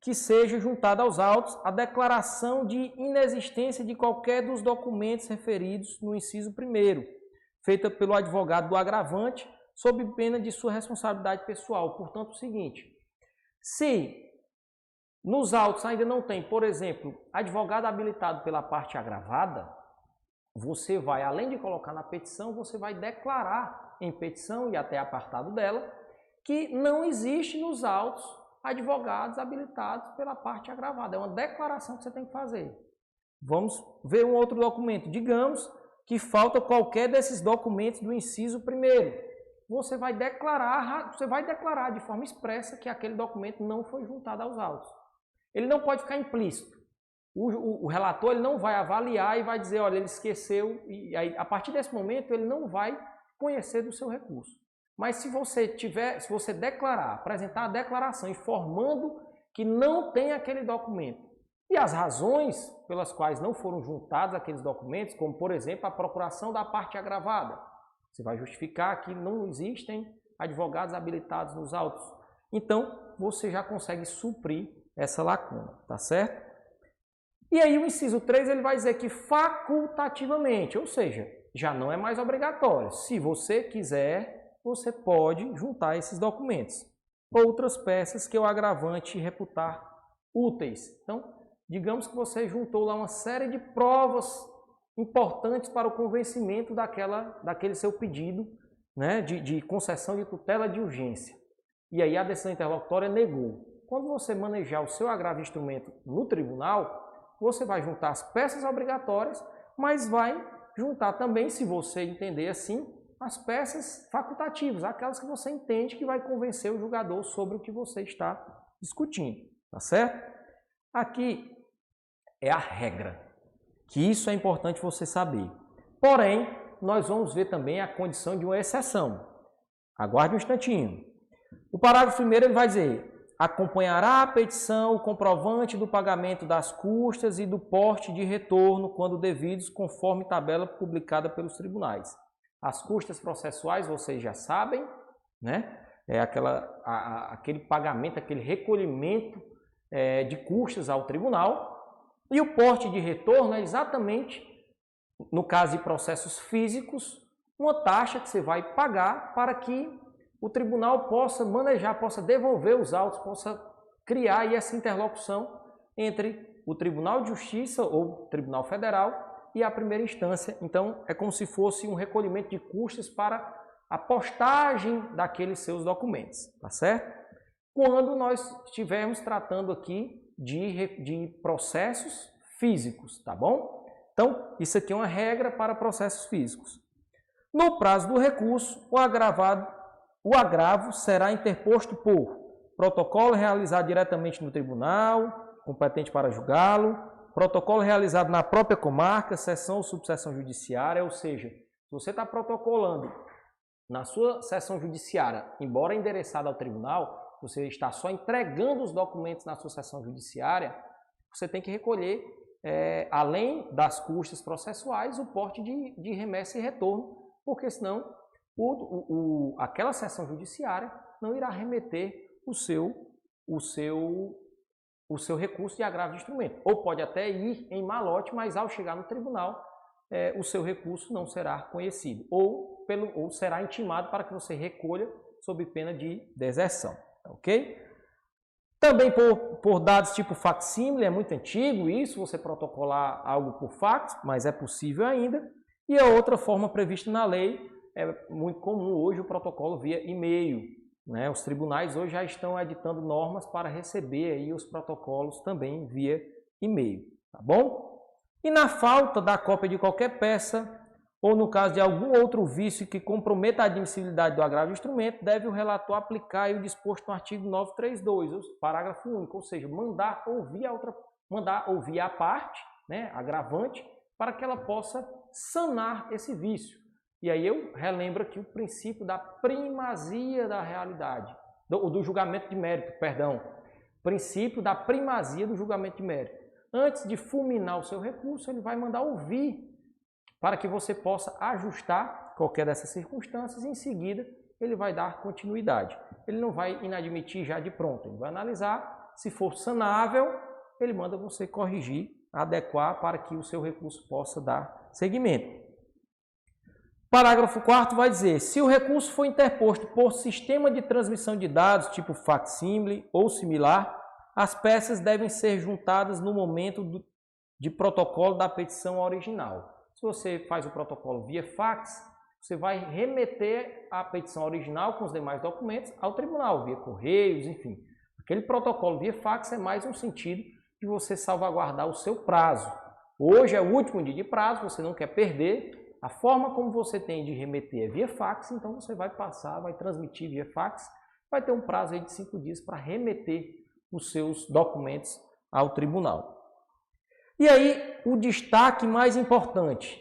que seja juntada aos autos a declaração de inexistência de qualquer dos documentos referidos no inciso 1º, feita pelo advogado do agravante, sob pena de sua responsabilidade pessoal. Portanto, o seguinte: se nos autos ainda não tem, por exemplo, advogado habilitado pela parte agravada, você vai, além de colocar na petição, você vai declarar em petição e até apartado dela que não existe nos autos advogados habilitados pela parte agravada. É uma declaração que você tem que fazer. Vamos ver um outro documento. Digamos que falta qualquer desses documentos do inciso 1º. Você vai declarar de forma expressa que aquele documento não foi juntado aos autos. Ele não pode ficar implícito. O relator ele não vai avaliar e vai dizer, olha, ele esqueceu, e aí, a partir desse momento ele não vai conhecer do seu recurso. Mas se você declarar, apresentar a declaração informando que não tem aquele documento e as razões pelas quais não foram juntados aqueles documentos, como por exemplo a procuração da parte agravada, você vai justificar que não existem advogados habilitados nos autos. Então você já consegue suprir essa lacuna, tá certo? E aí o inciso 3 ele vai dizer que facultativamente, ou seja, já não é mais obrigatório. Se você quiser, você pode juntar esses documentos. Outras peças que o agravante reputar úteis. Então, digamos que você juntou lá uma série de provas importantes para o convencimento daquele seu pedido, né, de concessão de tutela de urgência. E aí a decisão interlocutória negou. Quando você manejar o seu agravo instrumento no tribunal, você vai juntar as peças obrigatórias, mas vai juntar também, se você entender assim, as peças facultativas, aquelas que você entende que vai convencer o julgador sobre o que você está discutindo, tá certo? Aqui é a regra, que isso é importante você saber. Porém, nós vamos ver também a condição de uma exceção. Aguarde um instantinho. O parágrafo 1º ele vai dizer: acompanhará a petição o comprovante do pagamento das custas e do porte de retorno, quando devidos, conforme tabela publicada pelos tribunais. As custas processuais, vocês já sabem, né? É aquele pagamento, aquele recolhimento de custas ao tribunal. E o porte de retorno é exatamente, no caso de processos físicos, uma taxa que você vai pagar para que o tribunal possa manejar, possa devolver os autos, possa criar aí essa interlocução entre o Tribunal de Justiça ou Tribunal Federal e a primeira instância. Então, é como se fosse um recolhimento de custas para a postagem daqueles seus documentos, tá certo? Quando nós estivermos tratando aqui de processos físicos, tá bom? Então, isso aqui é uma regra para processos físicos. No prazo do recurso, o agravo será interposto por protocolo realizado diretamente no tribunal, competente para julgá-lo, protocolo realizado na própria comarca, seção ou subseção judiciária, ou seja, se você está protocolando na sua seção judiciária, embora endereçada ao tribunal, você está só entregando os documentos na sua seção judiciária, você tem que recolher, além das custas processuais, o porte de remessa e retorno, porque senão aquela seção judiciária não irá remeter o seu recurso de agravo de instrumento. Ou pode até ir em malote, mas ao chegar no tribunal, o seu recurso não será conhecido. Ou será intimado para que você recolha sob pena de deserção. Ok? Também por dados tipo facsímile, é muito antigo isso, você protocolar algo por fax, mas é possível ainda. E a outra forma prevista na lei, é muito comum hoje o protocolo via e-mail, né? Os tribunais hoje já estão editando normas para receber aí os protocolos também via e-mail, tá bom? E na falta da cópia de qualquer peça, ou no caso de algum outro vício que comprometa a admissibilidade do agravo de instrumento, deve o relator aplicar o disposto no artigo 932, parágrafo único, ou seja, mandar ouvir a parte, né, agravante, para que ela possa sanar esse vício. E aí eu relembro aqui o princípio da primazia da realidade, do julgamento de mérito, perdão. Princípio da primazia do julgamento de mérito. Antes de fulminar o seu recurso, ele vai mandar ouvir para que você possa ajustar qualquer dessas circunstâncias e em seguida ele vai dar continuidade. Ele não vai inadmitir já de pronto, ele vai analisar, se for sanável, ele manda você corrigir, adequar para que o seu recurso possa dar seguimento. Parágrafo 4º vai dizer: se o recurso for interposto por sistema de transmissão de dados, tipo facsímile ou similar, as peças devem ser juntadas no momento de protocolo da petição original. Se você faz o protocolo via fax, você vai remeter a petição original com os demais documentos ao tribunal, via correios, enfim. Aquele protocolo via fax é mais um sentido de você salvaguardar o seu prazo. Hoje é o último dia de prazo, você não quer perder. A forma como você tem de remeter é via fax, então você vai passar, vai transmitir via fax, vai ter um prazo aí de 5 dias para remeter os seus documentos ao tribunal. E aí, o destaque mais importante.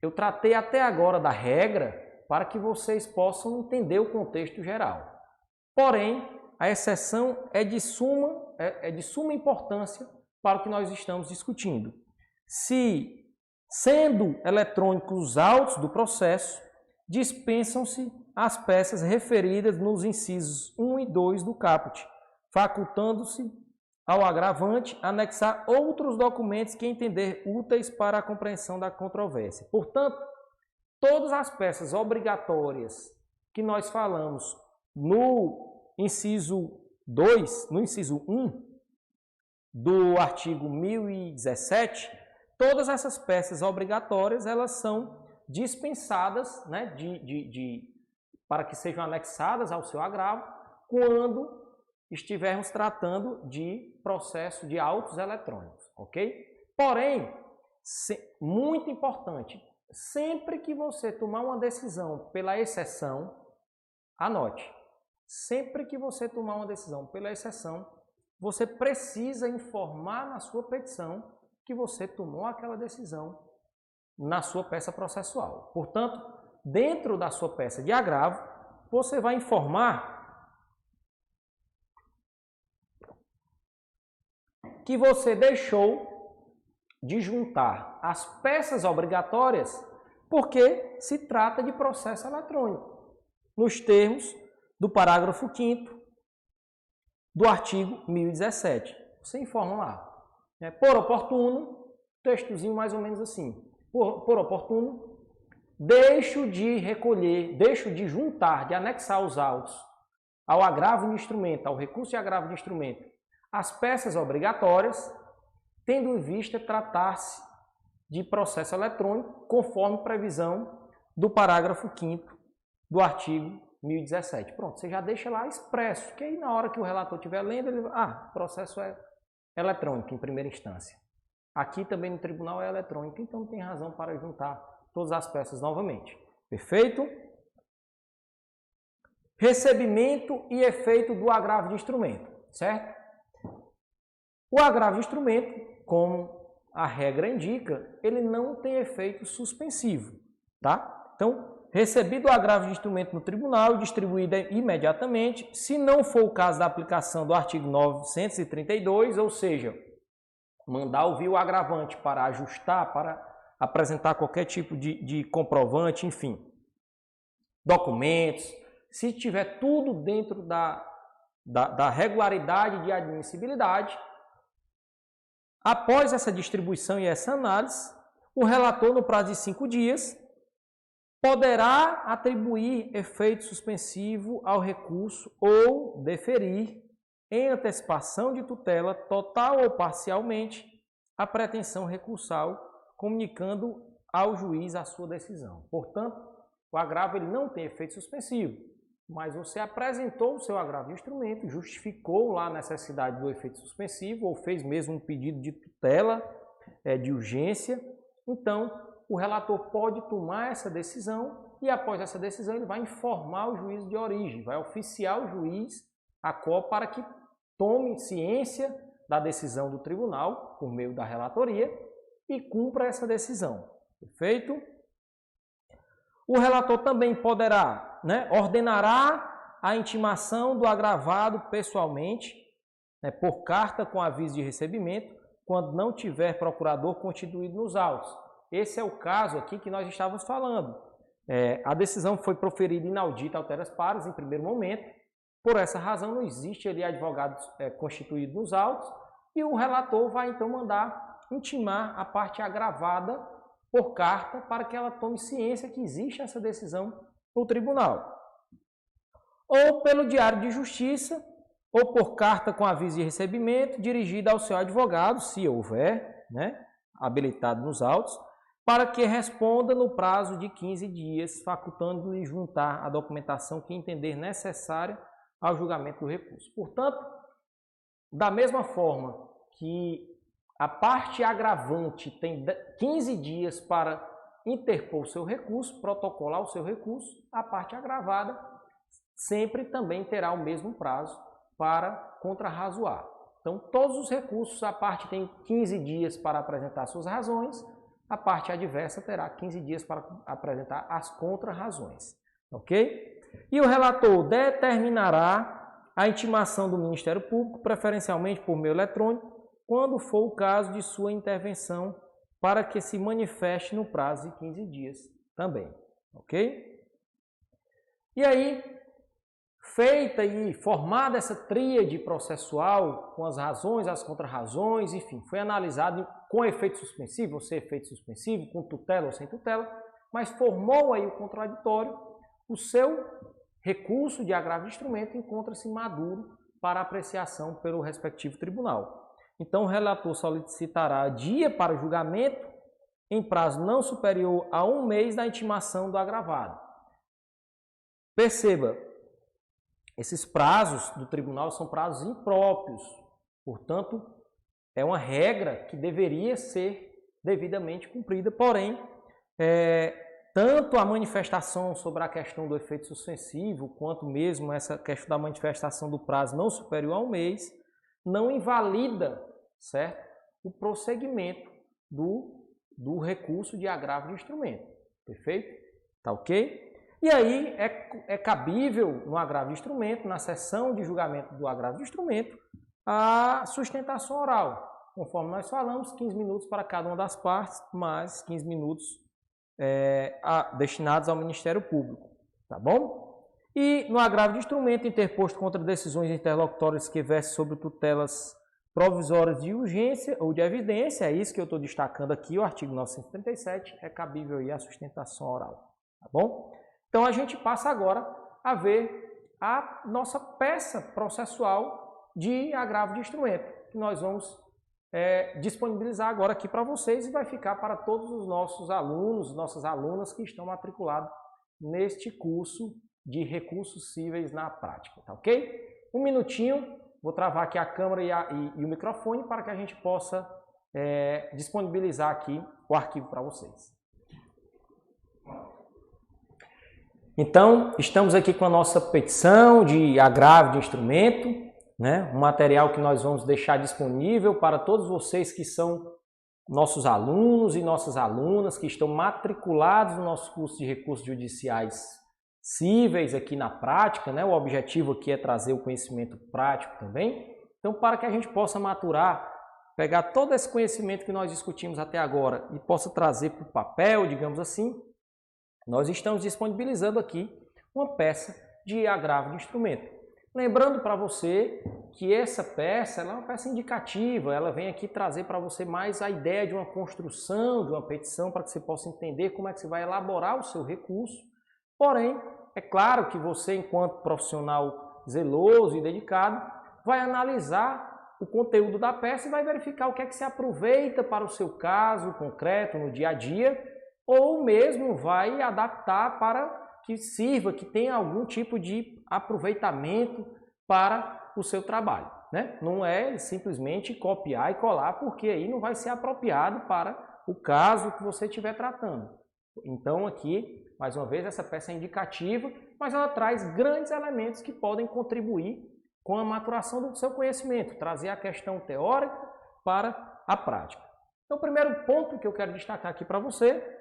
Eu tratei até agora da regra para que vocês possam entender o contexto geral. Porém, a exceção é de suma importância para o que nós estamos discutindo. Se, sendo eletrônicos os autos do processo, dispensam-se as peças referidas nos incisos 1 e 2 do caput, facultando-se ao agravante anexar outros documentos que entender úteis para a compreensão da controvérsia. Portanto, todas as peças obrigatórias que nós falamos no inciso 2, no inciso 1 do artigo 1017, todas essas peças obrigatórias elas são dispensadas, né, para que sejam anexadas ao seu agravo quando estivermos tratando de processo de autos eletrônicos, ok? Porém, muito importante, sempre que você tomar uma decisão pela exceção, anote, sempre que você tomar uma decisão pela exceção, você precisa informar na sua petição que você tomou aquela decisão na sua peça processual. Portanto, dentro da sua peça de agravo, você vai informar que você deixou de juntar as peças obrigatórias porque se trata de processo eletrônico, nos termos do parágrafo 5º do artigo 1017. Você informa lá. Por oportuno, textozinho mais ou menos assim. Por oportuno, deixo de recolher, deixo de juntar, de anexar os autos ao agravo de instrumento, ao recurso de agravo de instrumento, as peças obrigatórias, tendo em vista tratar-se de processo eletrônico, conforme previsão do parágrafo 5º do artigo 1017. Pronto, você já deixa lá expresso, que aí na hora que o relator estiver lendo, ele vai, o processo é eletrônico em primeira instância. Aqui também no tribunal é eletrônico, então tem razão para juntar todas as peças novamente. Perfeito? Recebimento e efeito do agravo de instrumento, certo? O agravo de instrumento, como a regra indica, ele não tem efeito suspensivo, tá? Então, recebido o agravo de instrumento no tribunal e distribuído imediatamente, se não for o caso da aplicação do artigo 932, ou seja, mandar ouvir o agravante para ajustar, para apresentar qualquer tipo de comprovante, enfim, documentos, se tiver tudo dentro da regularidade de admissibilidade, após essa distribuição e essa análise, o relator, no prazo de 5 dias, poderá atribuir efeito suspensivo ao recurso ou deferir, em antecipação de tutela, total ou parcialmente, a pretensão recursal, comunicando ao juiz a sua decisão. Portanto, o agravo ele não tem efeito suspensivo, mas você apresentou o seu agravo de instrumento, justificou lá a necessidade do efeito suspensivo ou fez mesmo um pedido de tutela, de urgência. Então, o relator pode tomar essa decisão e após essa decisão ele vai informar o juiz de origem, vai oficiar o juiz a qual para que tome ciência da decisão do tribunal por meio da relatoria e cumpra essa decisão. Perfeito? O relator também poderá, ordenará a intimação do agravado pessoalmente, por carta com aviso de recebimento, quando não tiver procurador constituído nos autos. Esse é o caso aqui que nós estávamos falando. A decisão foi proferida inaudita alteras pares em primeiro momento. Por essa razão não existe ali advogado constituído nos autos e o relator vai então mandar intimar a parte agravada por carta para que ela tome ciência que existe essa decisão no tribunal. Ou pelo diário de justiça, ou por carta com aviso de recebimento dirigida ao seu advogado, se houver, habilitado nos autos, para que responda no prazo de 15 dias, facultando-lhe juntar a documentação que entender necessária ao julgamento do recurso. Portanto, da mesma forma que a parte agravante tem 15 dias para interpor o seu recurso, protocolar o seu recurso, a parte agravada sempre também terá o mesmo prazo para contrarrazoar. Então, todos os recursos, a parte tem 15 dias para apresentar suas razões, a parte adversa terá 15 dias para apresentar as contrarrazões. Ok? E o relator determinará a intimação do Ministério Público, preferencialmente por meio eletrônico, quando for o caso de sua intervenção, para que se manifeste no prazo de 15 dias também. Ok? E aí, feita e formada essa tríade processual, com as razões, as contrarrazões, enfim, foi analisado com efeito suspensivo ou sem efeito suspensivo, com tutela ou sem tutela, mas formou aí o contraditório, o seu recurso de agravo de instrumento encontra-se maduro para apreciação pelo respectivo tribunal. Então, o relator solicitará dia para julgamento em prazo não superior a 1 mês da intimação do agravado. Perceba, esses prazos do tribunal são prazos impróprios, portanto, é uma regra que deveria ser devidamente cumprida, porém, tanto a manifestação sobre a questão do efeito suspensivo, quanto mesmo essa questão da manifestação do prazo não superior a 1 mês, não invalida, certo, o prosseguimento do recurso de agravo de instrumento. Perfeito? Tá ok? E aí é cabível no agravo de instrumento, na sessão de julgamento do agravo de instrumento, a sustentação oral. Conforme nós falamos, 15 minutos para cada uma das partes, mais 15 minutos destinados ao Ministério Público. Tá bom? E no agravo de instrumento interposto contra decisões interlocutórias que versem sobre tutelas provisórias de urgência ou de evidência, é isso que eu estou destacando aqui, o artigo 937, é cabível aí a sustentação oral. Tá bom? Então, a gente passa agora a ver a nossa peça processual de agravo de instrumento, que nós vamos disponibilizar agora aqui para vocês e vai ficar para todos os nossos alunos, nossas alunas que estão matriculados neste curso de recursos cíveis na prática, tá ok? Um minutinho, vou travar aqui a câmera e o microfone para que a gente possa disponibilizar aqui o arquivo para vocês. Então, estamos aqui com a nossa petição de agravo de instrumento, né? Um material que nós vamos deixar disponível para todos vocês que são nossos alunos e nossas alunas que estão matriculados no nosso curso de recursos judiciais cíveis aqui na prática, né? O objetivo aqui é trazer o conhecimento prático também. Então, para que a gente possa maturar, pegar todo esse conhecimento que nós discutimos até agora e possa trazer para o papel, digamos assim, nós estamos disponibilizando aqui uma peça de agravo de instrumento. Lembrando para você que essa peça é uma peça indicativa, ela vem aqui trazer para você mais a ideia de uma construção, de uma petição, para que você possa entender como é que você vai elaborar o seu recurso. Porém, é claro que você, enquanto profissional zeloso e dedicado, vai analisar o conteúdo da peça e vai verificar o que é que se aproveita para o seu caso concreto, no dia a dia, ou mesmo vai adaptar para que sirva, que tenha algum tipo de aproveitamento para o seu trabalho, né? Não é simplesmente copiar e colar, porque aí não vai ser apropriado para o caso que você estiver tratando. Então aqui, mais uma vez, essa peça é indicativa, mas ela traz grandes elementos que podem contribuir com a maturação do seu conhecimento, trazer a questão teórica para a prática. Então o primeiro ponto que eu quero destacar aqui para você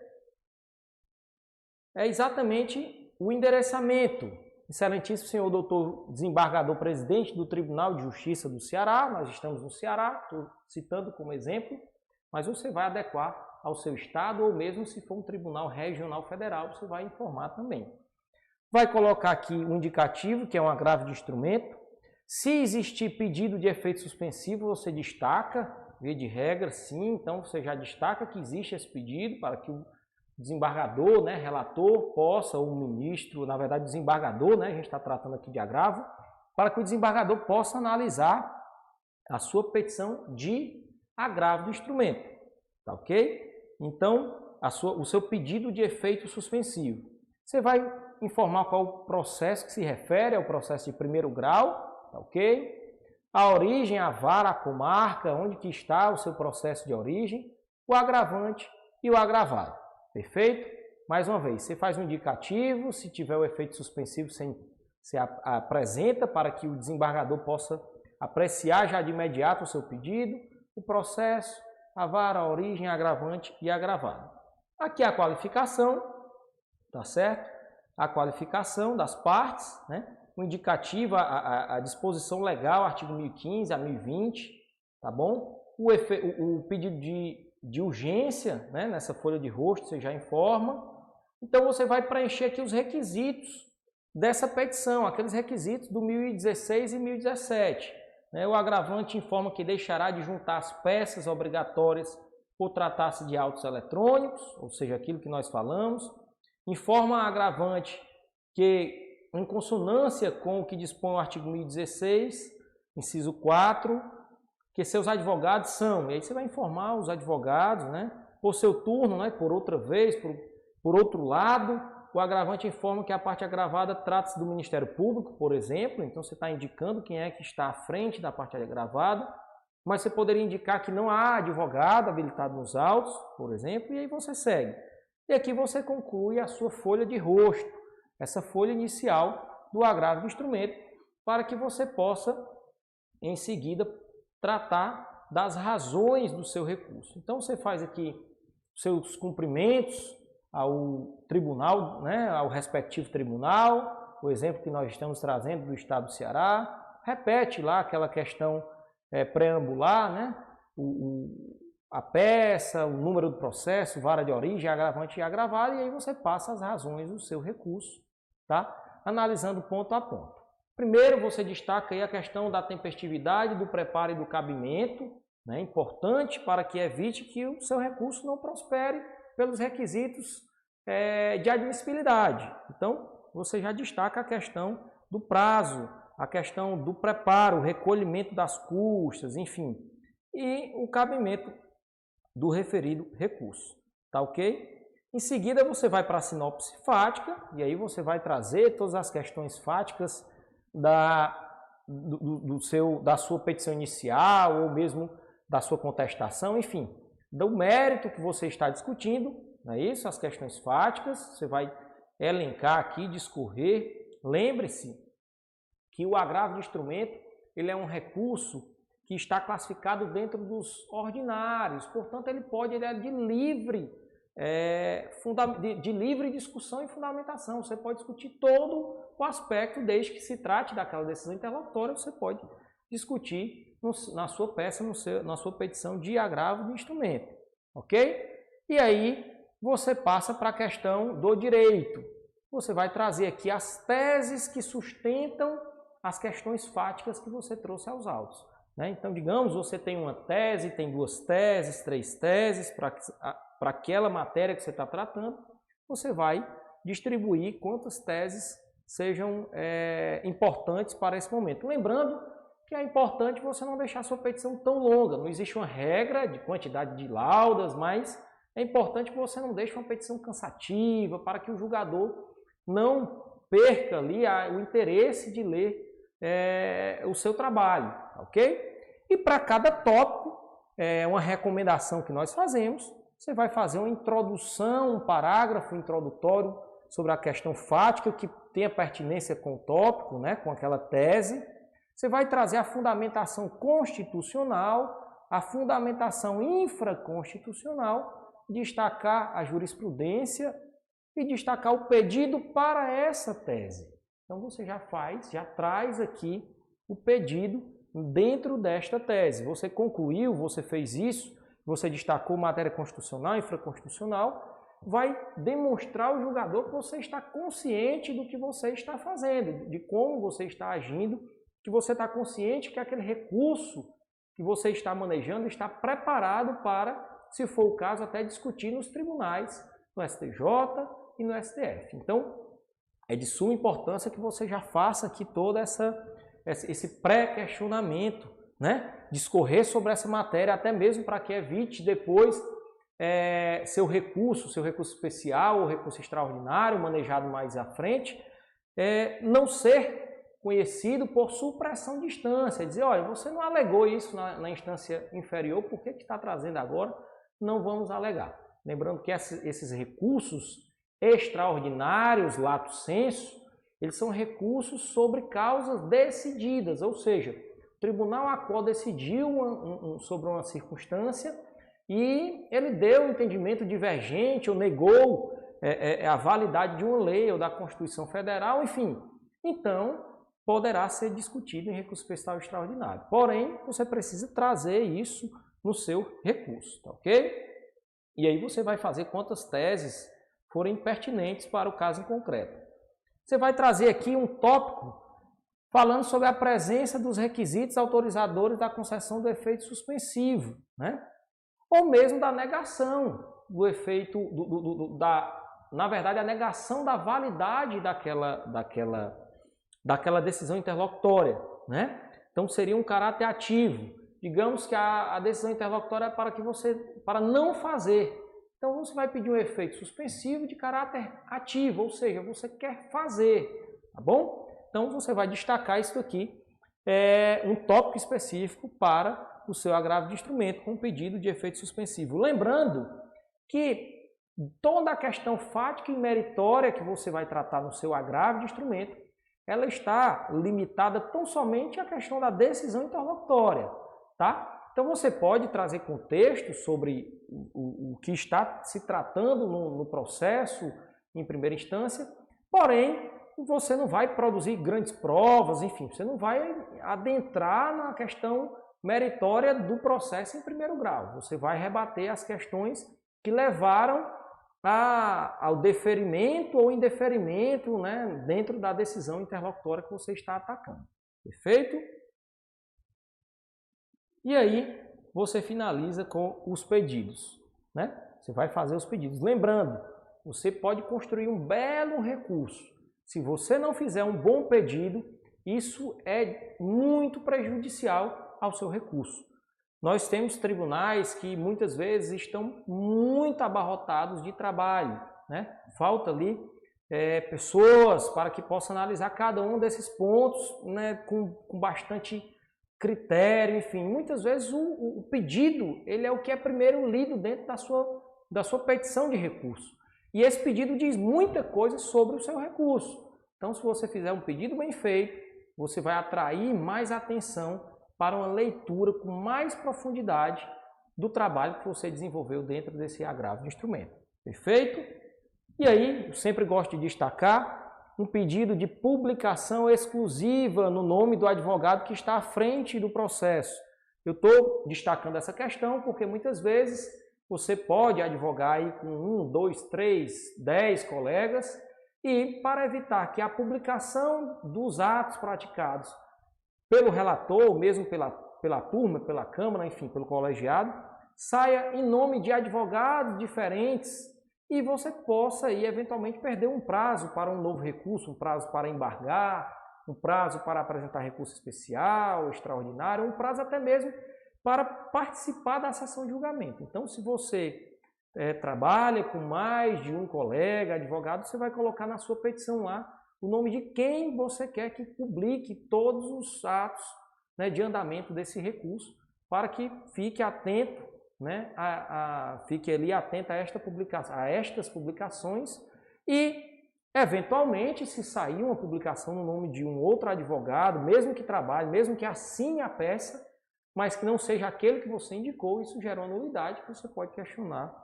é exatamente o endereçamento. Excelentíssimo senhor doutor desembargador presidente do Tribunal de Justiça do Ceará, nós estamos no Ceará, estou citando como exemplo, mas você vai adequar ao seu estado ou mesmo se for um tribunal regional federal, você vai informar também. Vai colocar aqui o indicativo, que é um agravo de instrumento. Se existir pedido de efeito suspensivo, você destaca, via de regra, sim, então você já destaca que existe esse pedido para que o desembargador, né, relator, possa, ou o ministro, na verdade, desembargador, né, a gente está tratando aqui de agravo, para que o desembargador possa analisar a sua petição de agravo do instrumento. Tá ok? Então, o seu pedido de efeito suspensivo. Você vai informar qual o processo que se refere ao processo de primeiro grau, tá ok? a origem, a vara, a comarca, onde que está o seu processo de origem, o agravante e o agravado. Perfeito? Mais uma vez, você faz um indicativo, se tiver o efeito suspensivo, você apresenta para que o desembargador possa apreciar já de imediato o seu pedido, o processo, a vara, a origem, agravante e agravado. Aqui a qualificação, tá certo? A qualificação das partes, né? O indicativo, a disposição legal, artigo 1015 a 1020, tá bom? O pedido de urgência, né? Nessa folha de rosto, você já informa. Então, você vai preencher aqui os requisitos dessa petição, aqueles requisitos do 1016 e 1017. Né? O agravante informa que deixará de juntar as peças obrigatórias por tratar-se de autos eletrônicos, ou seja, aquilo que nós falamos. Informa a agravante que, em consonância com o que dispõe o artigo 1016, inciso 4, que seus advogados são, e aí você vai informar os advogados, né, por seu turno, né, por outra vez, por outro lado, o agravante informa que a parte agravada trata-se do Ministério Público, por exemplo, então você está indicando quem é que está à frente da parte agravada, mas você poderia indicar que não há advogado habilitado nos autos, por exemplo, e aí você segue. E aqui você conclui a sua folha de rosto, essa folha inicial do agravo de instrumento, para que você possa, em seguida, tratar das razões do seu recurso. Então, você faz aqui seus cumprimentos ao tribunal, né, ao respectivo tribunal, o exemplo que nós estamos trazendo do Estado do Ceará, repete lá aquela questão preambular, né, a peça, o número do processo, vara de origem, agravante e agravado, e aí você passa as razões do seu recurso, tá? Analisando ponto a ponto. Primeiro, você destaca aí a questão da tempestividade, do preparo e do cabimento, né? Importante para que evite que o seu recurso não prospere pelos requisitos de admissibilidade. Então, você já destaca a questão do prazo, a questão do preparo, o recolhimento das custas, enfim, e o cabimento do referido recurso, tá ok? Em seguida, você vai para a sinopse fática, e aí você vai trazer todas as questões fáticas da sua petição inicial, ou mesmo da sua contestação, enfim, do mérito que você está discutindo, não é isso? As questões fáticas, você vai elencar aqui, discorrer. Lembre-se que o agravo de instrumento, ele é um recurso que está classificado dentro dos ordinários, portanto, ele é de livre discussão e fundamentação. Você pode discutir todo o aspecto, desde que se trate daquela decisão interlocutória, você pode discutir na sua peça, na sua petição de agravo de instrumento, ok? E aí você passa para a questão do direito. Você vai trazer aqui as teses que sustentam as questões fáticas que você trouxe aos autos. Então, digamos, você tem uma tese, tem 2 teses, 3 teses para aquela matéria que você está tratando, você vai distribuir quantas teses sejam importantes para esse momento. Lembrando que é importante você não deixar a sua petição tão longa. Não existe uma regra de quantidade de laudas, mas é importante que você não deixe uma petição cansativa para que o julgador não perca ali o interesse de ler o seu trabalho, ok? E para cada tópico, uma recomendação que nós fazemos, você vai fazer uma introdução, um parágrafo introdutório sobre a questão fática que tenha pertinência com o tópico, né, com aquela tese. Você vai trazer a fundamentação constitucional, a fundamentação infraconstitucional, destacar a jurisprudência e destacar o pedido para essa tese. Então você já traz aqui o pedido dentro desta tese. Você concluiu, você fez isso, você destacou matéria constitucional, infraconstitucional, vai demonstrar ao julgador que você está consciente do que você está fazendo, de como você está agindo, que você está consciente que aquele recurso que você está manejando está preparado para, se for o caso, até discutir nos tribunais, no STJ e no STF. Então, é de suma importância que você já faça aqui todo esse pré-questionamento, né? Discorrer sobre essa matéria, até mesmo para que evite depois seu recurso especial ou recurso extraordinário, manejado mais à frente, não ser conhecido por supressão de instância. Dizer, olha, você não alegou isso na instância inferior, por que está trazendo agora? Não vamos alegar. Lembrando que esses recursos extraordinários, lato sensu, eles são recursos sobre causas decididas, ou seja, o tribunal a qual decidiu sobre uma circunstância e ele deu um entendimento divergente ou negou a validade de uma lei ou da Constituição Federal, enfim. Então, poderá ser discutido em recurso especial extraordinário. Porém, você precisa trazer isso no seu recurso, tá ok? E aí você vai fazer quantas teses forem pertinentes para o caso em concreto. Você vai trazer aqui um tópico falando sobre a presença dos requisitos autorizadores da concessão do efeito suspensivo, né? Ou mesmo da negação do efeito, na verdade, a negação da validade daquela decisão interlocutória, né? Então seria um caráter ativo. Digamos que a decisão interlocutória é para não fazer. Então você vai pedir um efeito suspensivo de caráter ativo, ou seja, você quer fazer, tá bom? Então você vai destacar isso aqui, um tópico específico para o seu agravo de instrumento com pedido de efeito suspensivo. Lembrando que toda a questão fática e meritória que você vai tratar no seu agravo de instrumento, ela está limitada tão somente à questão da decisão interlocutória, tá? Então você pode trazer contexto sobre o que está se tratando no processo em primeira instância, porém você não vai produzir grandes provas, enfim, você não vai adentrar na questão meritória do processo em primeiro grau. Você vai rebater as questões que levaram ao deferimento ou indeferimento, né, dentro da decisão interlocutória que você está atacando. Perfeito? E aí você finaliza com os pedidos, né? Você vai fazer os pedidos. Lembrando, você pode construir um belo recurso. Se você não fizer um bom pedido, isso é muito prejudicial ao seu recurso. Nós temos tribunais que muitas vezes estão muito abarrotados de trabalho, né? Falta ali pessoas para que possam analisar cada um desses pontos, né, com bastante critério, enfim. Muitas vezes o pedido ele é o que é primeiro lido dentro da sua petição de recurso. E esse pedido diz muita coisa sobre o seu recurso. Então, se você fizer um pedido bem feito, você vai atrair mais atenção para uma leitura com mais profundidade do trabalho que você desenvolveu dentro desse agravo de instrumento. Perfeito? E aí, eu sempre gosto de destacar um pedido de publicação exclusiva no nome do advogado que está à frente do processo. Eu estou destacando essa questão porque muitas vezes você pode advogar aí com 1, 2, 3, 10 colegas e para evitar que a publicação dos atos praticados pelo relator, ou mesmo pela turma, pela Câmara, enfim, pelo colegiado, saia em nome de advogados diferentes e você possa aí, eventualmente perder um prazo para um novo recurso, um prazo para embargar, um prazo para apresentar recurso especial, extraordinário, um prazo até mesmo para participar da sessão de julgamento. Então, se você trabalha com mais de um colega, advogado, você vai colocar na sua petição lá o nome de quem você quer que publique todos os atos, né, de andamento desse recurso, para que fique atento, né, fique ali atento a estas publicações e, eventualmente, se sair uma publicação no nome de um outro advogado, mesmo que trabalhe, mesmo que assine a peça, mas que não seja aquele que você indicou, isso gera uma nulidade que você pode questionar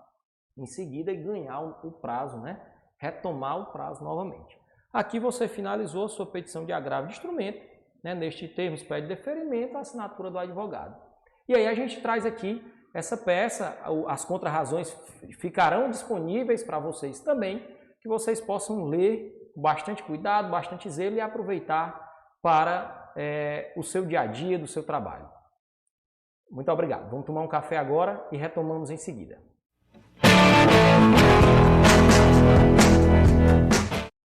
em seguida e ganhar o prazo, né, retomar o prazo novamente. Aqui você finalizou a sua petição de agravo de instrumento, né? Neste termos pede deferimento, a assinatura do advogado. E aí a gente traz aqui essa peça, as contrarrazões ficarão disponíveis para vocês também, que vocês possam ler com bastante cuidado, bastante zelo e aproveitar para o seu dia a dia, do seu trabalho. Muito obrigado. Vamos tomar um café agora e retomamos em seguida.